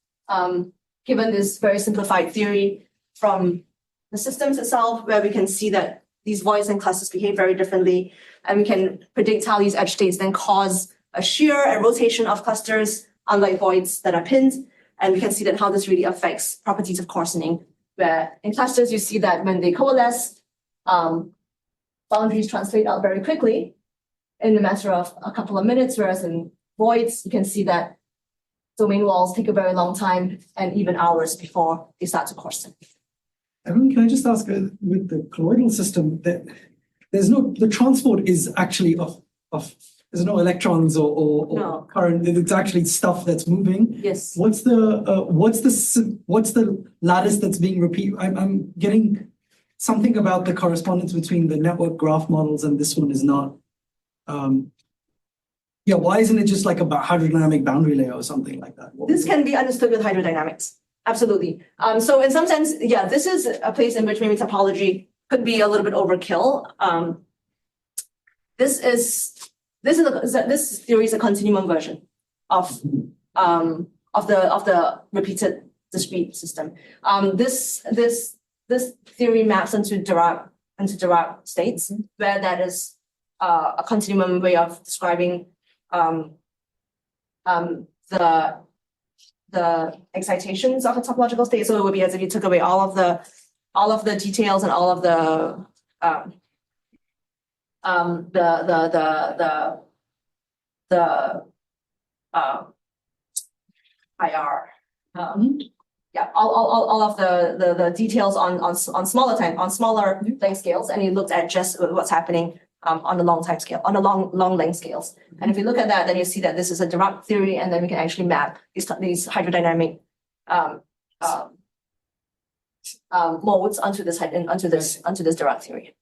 given this very simplified theory from the systems itself, where we can see that these voids and clusters behave very differently, and we can predict how these edge states then cause a shear and rotation of clusters, unlike voids that are pinned. And we can see that how this really affects properties of coarsening, where in clusters you see that when they coalesce, boundaries translate out very quickly in a matter of a couple of minutes, whereas in voids, you can see that domain walls take a very long time and even hours before they start to coarsen. Evelyn, can I just ask, with the colloidal system, that the transport is actually of there's no electrons or current. It's actually stuff that's moving. Yes. What's the lattice that's being repeated? I'm getting something about the correspondence between the network graph models and this one is not. Why isn't it just like a hydrodynamic boundary layer or something like that? This can be understood with hydrodynamics. Absolutely. So in some sense, yeah, this is a place in which maybe topology could be a little bit overkill. This theory is a continuum version of the repeated discrete system. This theory maps into Dirac states, where that is a continuum way of describing the excitations of a topological state. So it would be as if you took away all of the details and all of the IR. Yeah, all of the details on smaller length scales, and you looked at just what's happening on the long time scale, on the long length scales. And if you look at that, then you see that this is a Dirac theory, and then we can actually map these hydrodynamic modes onto this Dirac theory.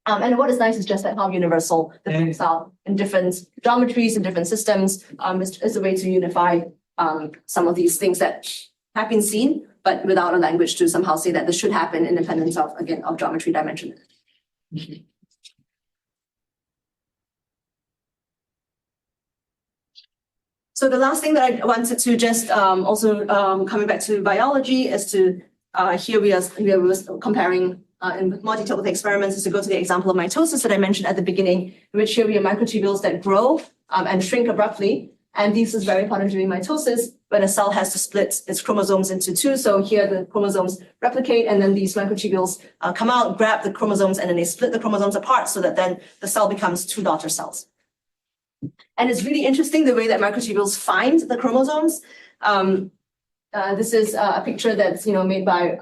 And what is nice is just that how universal the things are in different geometries and different systems is a way to unify some of these things that have been seen, but without a language to somehow say that this should happen independent of, again, of geometry dimension. So the last thing that I wanted to just also coming back to biology is to here we are comparing in multi-total experiments is to go to the example of mitosis that I mentioned at the beginning, in which here we have microtubules that grow and shrink abruptly. And this is very common during mitosis when a cell has to split its chromosomes into two. So here the chromosomes replicate, and then these microtubules come out, grab the chromosomes, and then they split the chromosomes apart so that then the cell becomes two daughter cells. And it's really interesting the way that microtubules find the chromosomes. This is a picture that's made by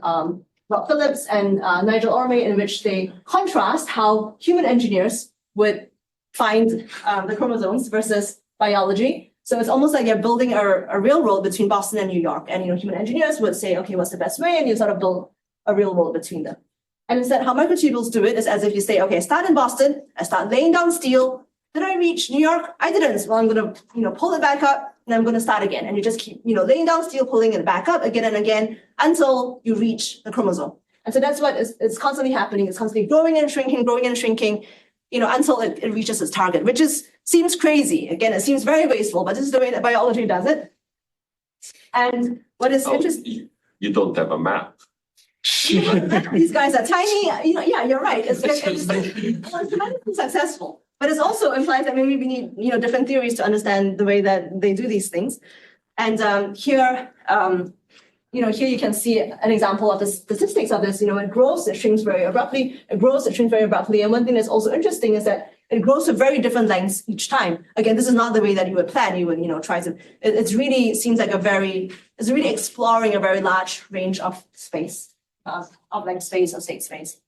Rob Phillips and Nigel Orme, in which they contrast how human engineers would find the chromosomes versus biology. So it's almost like you're building a railroad between Boston and New York. And human engineers would say, okay, what's the best way? And you sort of build a railroad between them. And instead, how microtubules do it is as if you say, okay, I start in Boston, I start laying down steel. Did I reach New York? I didn't. Well, I'm going to pull it back up, and I'm going to start again. And you just keep laying down steel, pulling it back up again and again until you reach the chromosome. And so that's what is constantly happening. It's constantly growing and shrinking, until it reaches its target, which seems crazy. Again, it seems very wasteful, but this is the way that biology does it. And what is interesting, you don't have a map. these guys are tiny. Yeah, you're right. It's successful, but it also implies that maybe we need different theories to understand the way that they do these things. And here you can see an example of the statistics of this. It grows, it shrinks very abruptly. It grows, it shrinks very abruptly. And one thing that's also interesting is that it grows to very different lengths each time. Again, this is not the way that you would plan. You would try to. It's really seems like it's really exploring a very large range of space, of length space, of state space.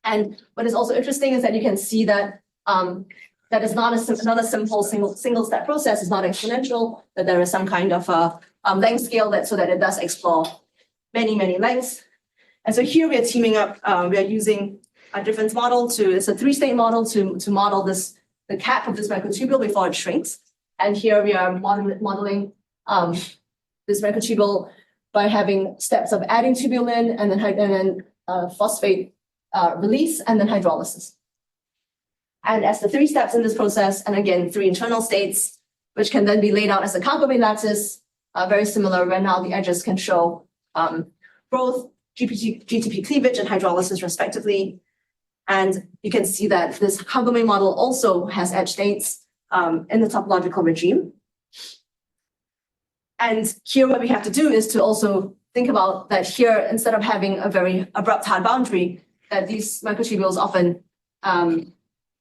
And what is also interesting is that you can see that that is not a simple single step process. It's not exponential. That there is some kind of a length scale so that it does explore many lengths. And so here we are teaming up. We are using a different model it's a 3-state model to model the cap of this microtubule before it shrinks. And here we are modeling this microtubule by having steps of adding tubulin and then phosphate release and then hydrolysis. And as the 3 steps in this process, and again 3 internal states, which can then be laid out as a Kagome lattice, very similar, where now the edges can show both GTP cleavage and hydrolysis respectively. And you can see that this Kagome model also has edge states in the topological regime. And here what we have to do is to also think about that here, instead of having a very abrupt hard boundary, that these microtubules often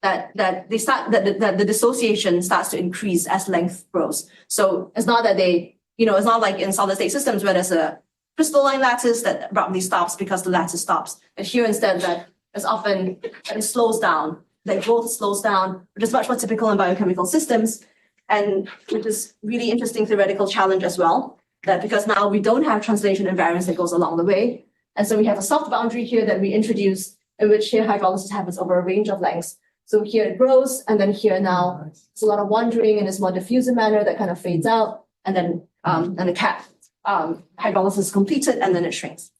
that the dissociation starts to increase as length grows. So it's not that it's not like in solid state systems where there's a crystalline lattice that abruptly stops because the lattice stops. But here instead that is often that it slows down, that growth slows down, which is much more typical in biochemical systems, and which is really interesting theoretical challenge as well. That because now we don't have translation invariance that goes along the way, and so we have a soft boundary here that we introduce, in which here hydrolysis happens over a range of lengths. So here it grows, and then here now it's a lot of wandering and it's more diffuse in manner that kind of fades out, and then the cap hydrolysis is completed and then it shrinks.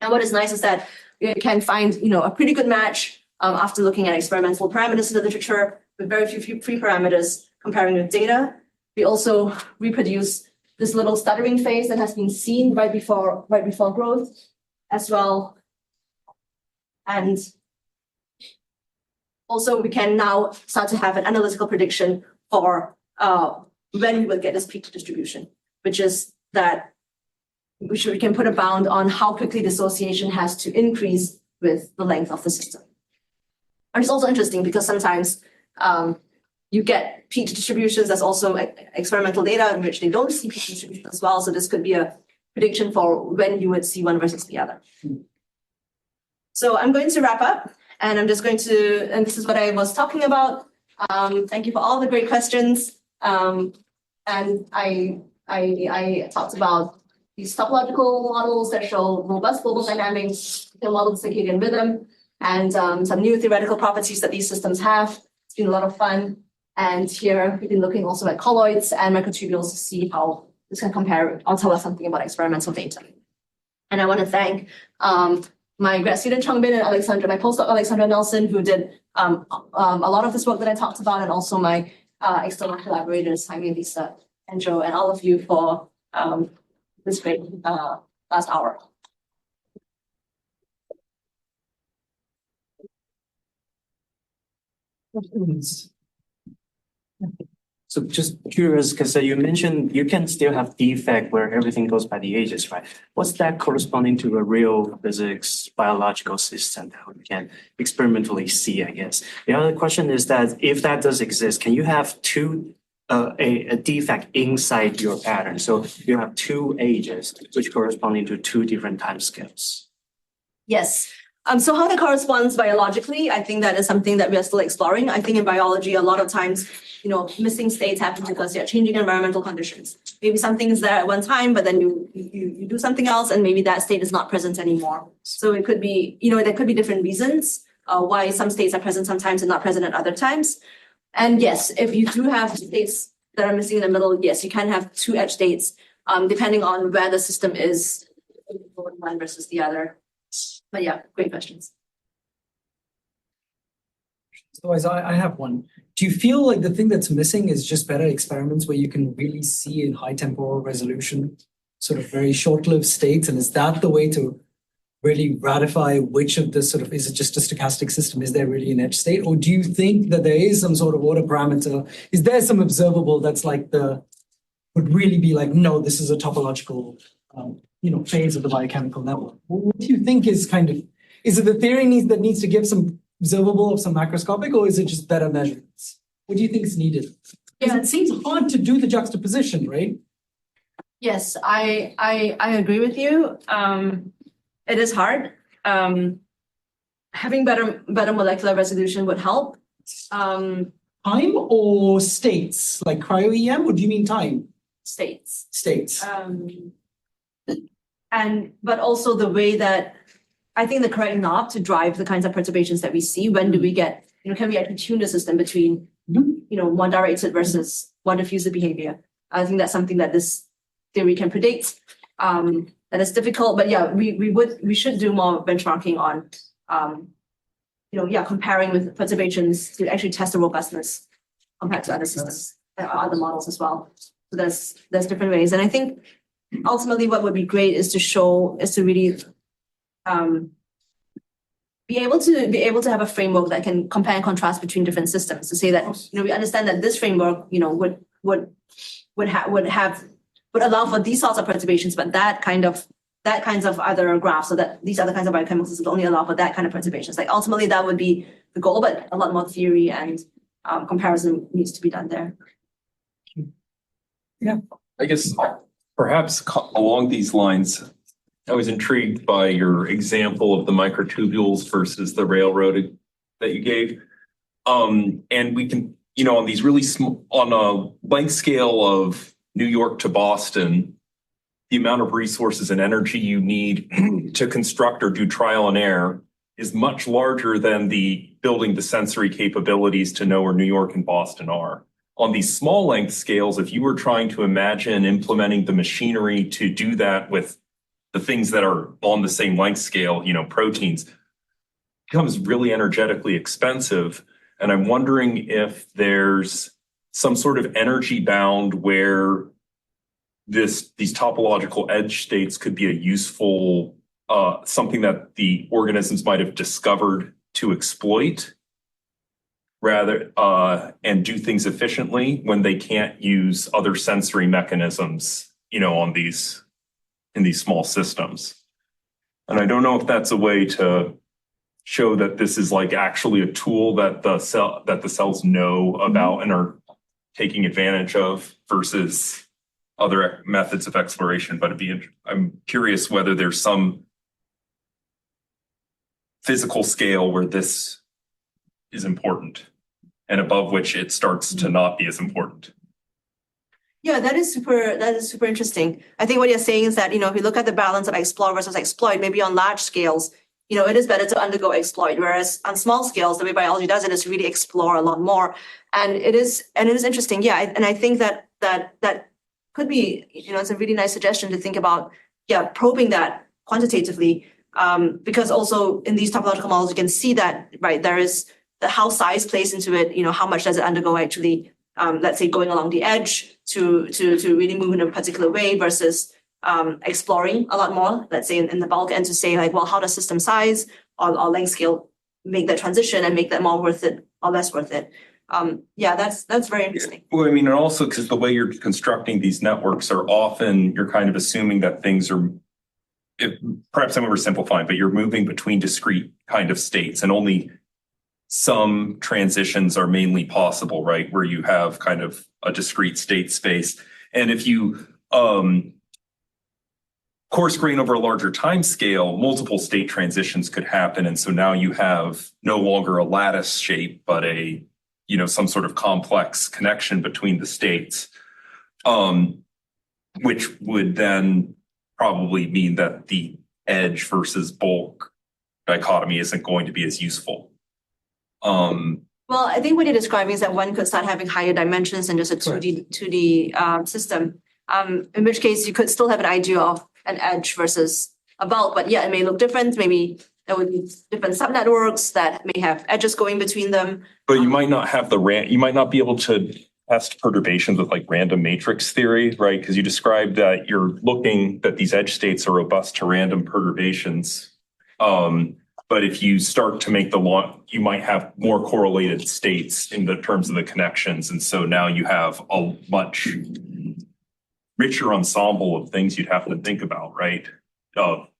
And what is nice is that you can find, a pretty good match after looking at experimental parameters in the literature with very few free parameters comparing with data. We also reproduce this little stuttering phase that has been seen right before growth as well. And also we can now start to have an analytical prediction for when we will get this peak distribution, which is that we can put a bound on how quickly dissociation has to increase with the length of the system. And it's also interesting because sometimes you get peak distributions. There's also experimental data in which they don't see peak distribution as well. So this could be a prediction for when you would see one versus the other. So I'm going to wrap up, and I'm just going to, and this is what I was talking about. Thank you for all the great questions. And I talked about these topological models that show robust global dynamics, the model circadian rhythm, and some new theoretical properties that these systems have. It's been a lot of fun. And here we've been looking also at colloids and microtubules to see how this can compare or tell us something about experimental data. And I want to thank my grad student Changbin and Alexandra, my postdoc Alexandra Nelson, who did a lot of this work that I talked about, and also my external collaborators, Jaime, Lisa, and Joe, and all of you for this great last hour. So just curious, because you mentioned you can still have defect where everything goes by the ages, right? What's that corresponding to a real physics biological system that we can experimentally see, I guess? The other question is that if that does exist, can you have a defect inside your pattern? So you have two ages, which corresponding to two different time scales. Yes. So how that corresponds biologically, I think that is something that we are still exploring. I think in biology, a lot of times, missing states happen because you're changing environmental conditions. Maybe something is there at one time, but then you do something else, and maybe that state is not present anymore. So it could be, there could be different reasons why some states are present sometimes and not present at other times. And yes, if you do have states that are missing in the middle, yes, you can have two edge states, depending on where the system is, one versus the other. But yeah, great questions. Otherwise, I have one. Do you feel like the thing that's missing is just better experiments where you can really see in high temporal resolution, sort of very short-lived states? And is that the way to really ratify which of the is it just a stochastic system? Is there really an edge state? Or do you think that there is some sort of order parameter? Is there some observable that's like would really be like, no, this is a topological, phase of the biochemical network? What do you think is is it the theory that needs to give some observable of some macroscopic, or is it just better measurements? What do you think is needed? Because it seems hard to do the juxtaposition, right? Yes, I agree with you. It is hard. Having better molecular resolution would help. Time or states, like cryo-EM, or do you mean time? States. States. But also the way that I think the correct knob to drive the kinds of perturbations that we see. When do we get, can we actually tune the system between, one directed versus one diffusive behavior? I think that's something that this theory can predict. That is difficult, but yeah, we should do more benchmarking on, comparing with perturbations to actually test the robustness compared to other systems, other models as well. So there's different ways, and I think ultimately what would be great is to really be able to have a framework that can compare and contrast between different systems, to say that we understand that this framework would allow for these sorts of perturbations, but that kinds of other graphs, so that these other kinds of biochemical systems only allow for that kind of perturbations. Like ultimately that would be the goal, but a lot more theory and comparison needs to be done there. Yeah, I guess perhaps along these lines, I was intrigued by your example of the microtubules versus the railroad that you gave. And we can, on these really small, on a length scale of New York to Boston, the amount of resources and energy you need to construct or do trial and error is much larger than building the sensory capabilities to know where New York and Boston are. on these small length scales, if you were trying to imagine implementing the machinery to do that with the things that are on the same length scale, you know, proteins, becomes really energetically expensive. And I'm wondering if there's some sort of energy bound where these topological edge states could be a useful something that the organisms might have discovered to exploit rather and do things efficiently when they can't use other sensory mechanisms, you know, in these small systems. And I don't know if that's a way to show that this is like actually a tool that the cells know about and are taking advantage of versus other methods of exploration. But I'm curious whether there's some physical scale where this is important and above which it starts to not be as important. Yeah, that is super interesting. I think what you're saying is that, you know, if you look at the balance of explore versus exploit, maybe on large scales, you know, it is better to undergo exploit, whereas on small scales, the way biology does it is really explore a lot more. And it is interesting. Yeah, and I think that could be, you know, it's a really nice suggestion to think about, probing that quantitatively. Because also in these topological models, you can see that, right, there is how size plays into it, you know, how much does it undergo actually, let's say going along the edge to really move in a particular way versus exploring a lot more, let's say in the bulk end to say like, well, how does system size or length scale make that transition and make that more worth it or less worth it? That's very interesting. Well, I mean, and also because the way you're constructing these networks are often, you're kind of assuming that things are, perhaps I'm oversimplifying, but you're moving between discrete kind of states and only some transitions are mainly possible, right? Where you have kind of a discrete state space. And if you coarse grain over a larger time scale, multiple state transitions could happen. And so now you have no longer a lattice shape, but a, you know, some sort of complex connection between the states, which would then probably mean that the edge versus bulk dichotomy isn't going to be as useful. Well, I think what you're describing is that one could start having higher dimensions than just a 2D system. In which case you could still have an idea of an edge versus a bulk, but yeah, it may look different. Maybe there would be different subnetworks that may have edges going between them. But you might not have you might not be able to test perturbations with like random matrix theory, right? Because you described that you're looking that these edge states are robust to random perturbations. But if you start to make you might have more correlated states in the terms of the connections. And so now you have a much richer ensemble of things you'd have to think about, right?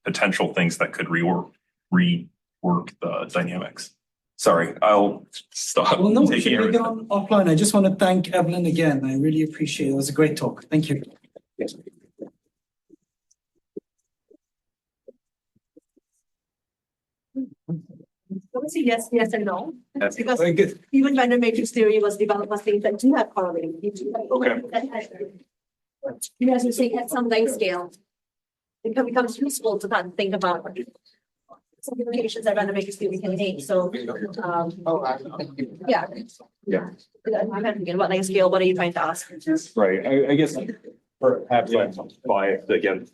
Potential things that could rework the dynamics. Sorry, I'll stop. Well, no, we taking should make it everything. on offline. I just want to thank Evelyn again. I really appreciate it. It was a great talk. Thank you. Obviously, yes and no. That's Because very good. even random matrix theory was developed for things that do have correlating features. Okay. As you say, at some length scale, it becomes useful to kind of think about some implications that random matrix theory can take. So, yeah. Yeah. I'm thinking about length scale. What are you trying to ask? Right. I guess perhaps I'm biased against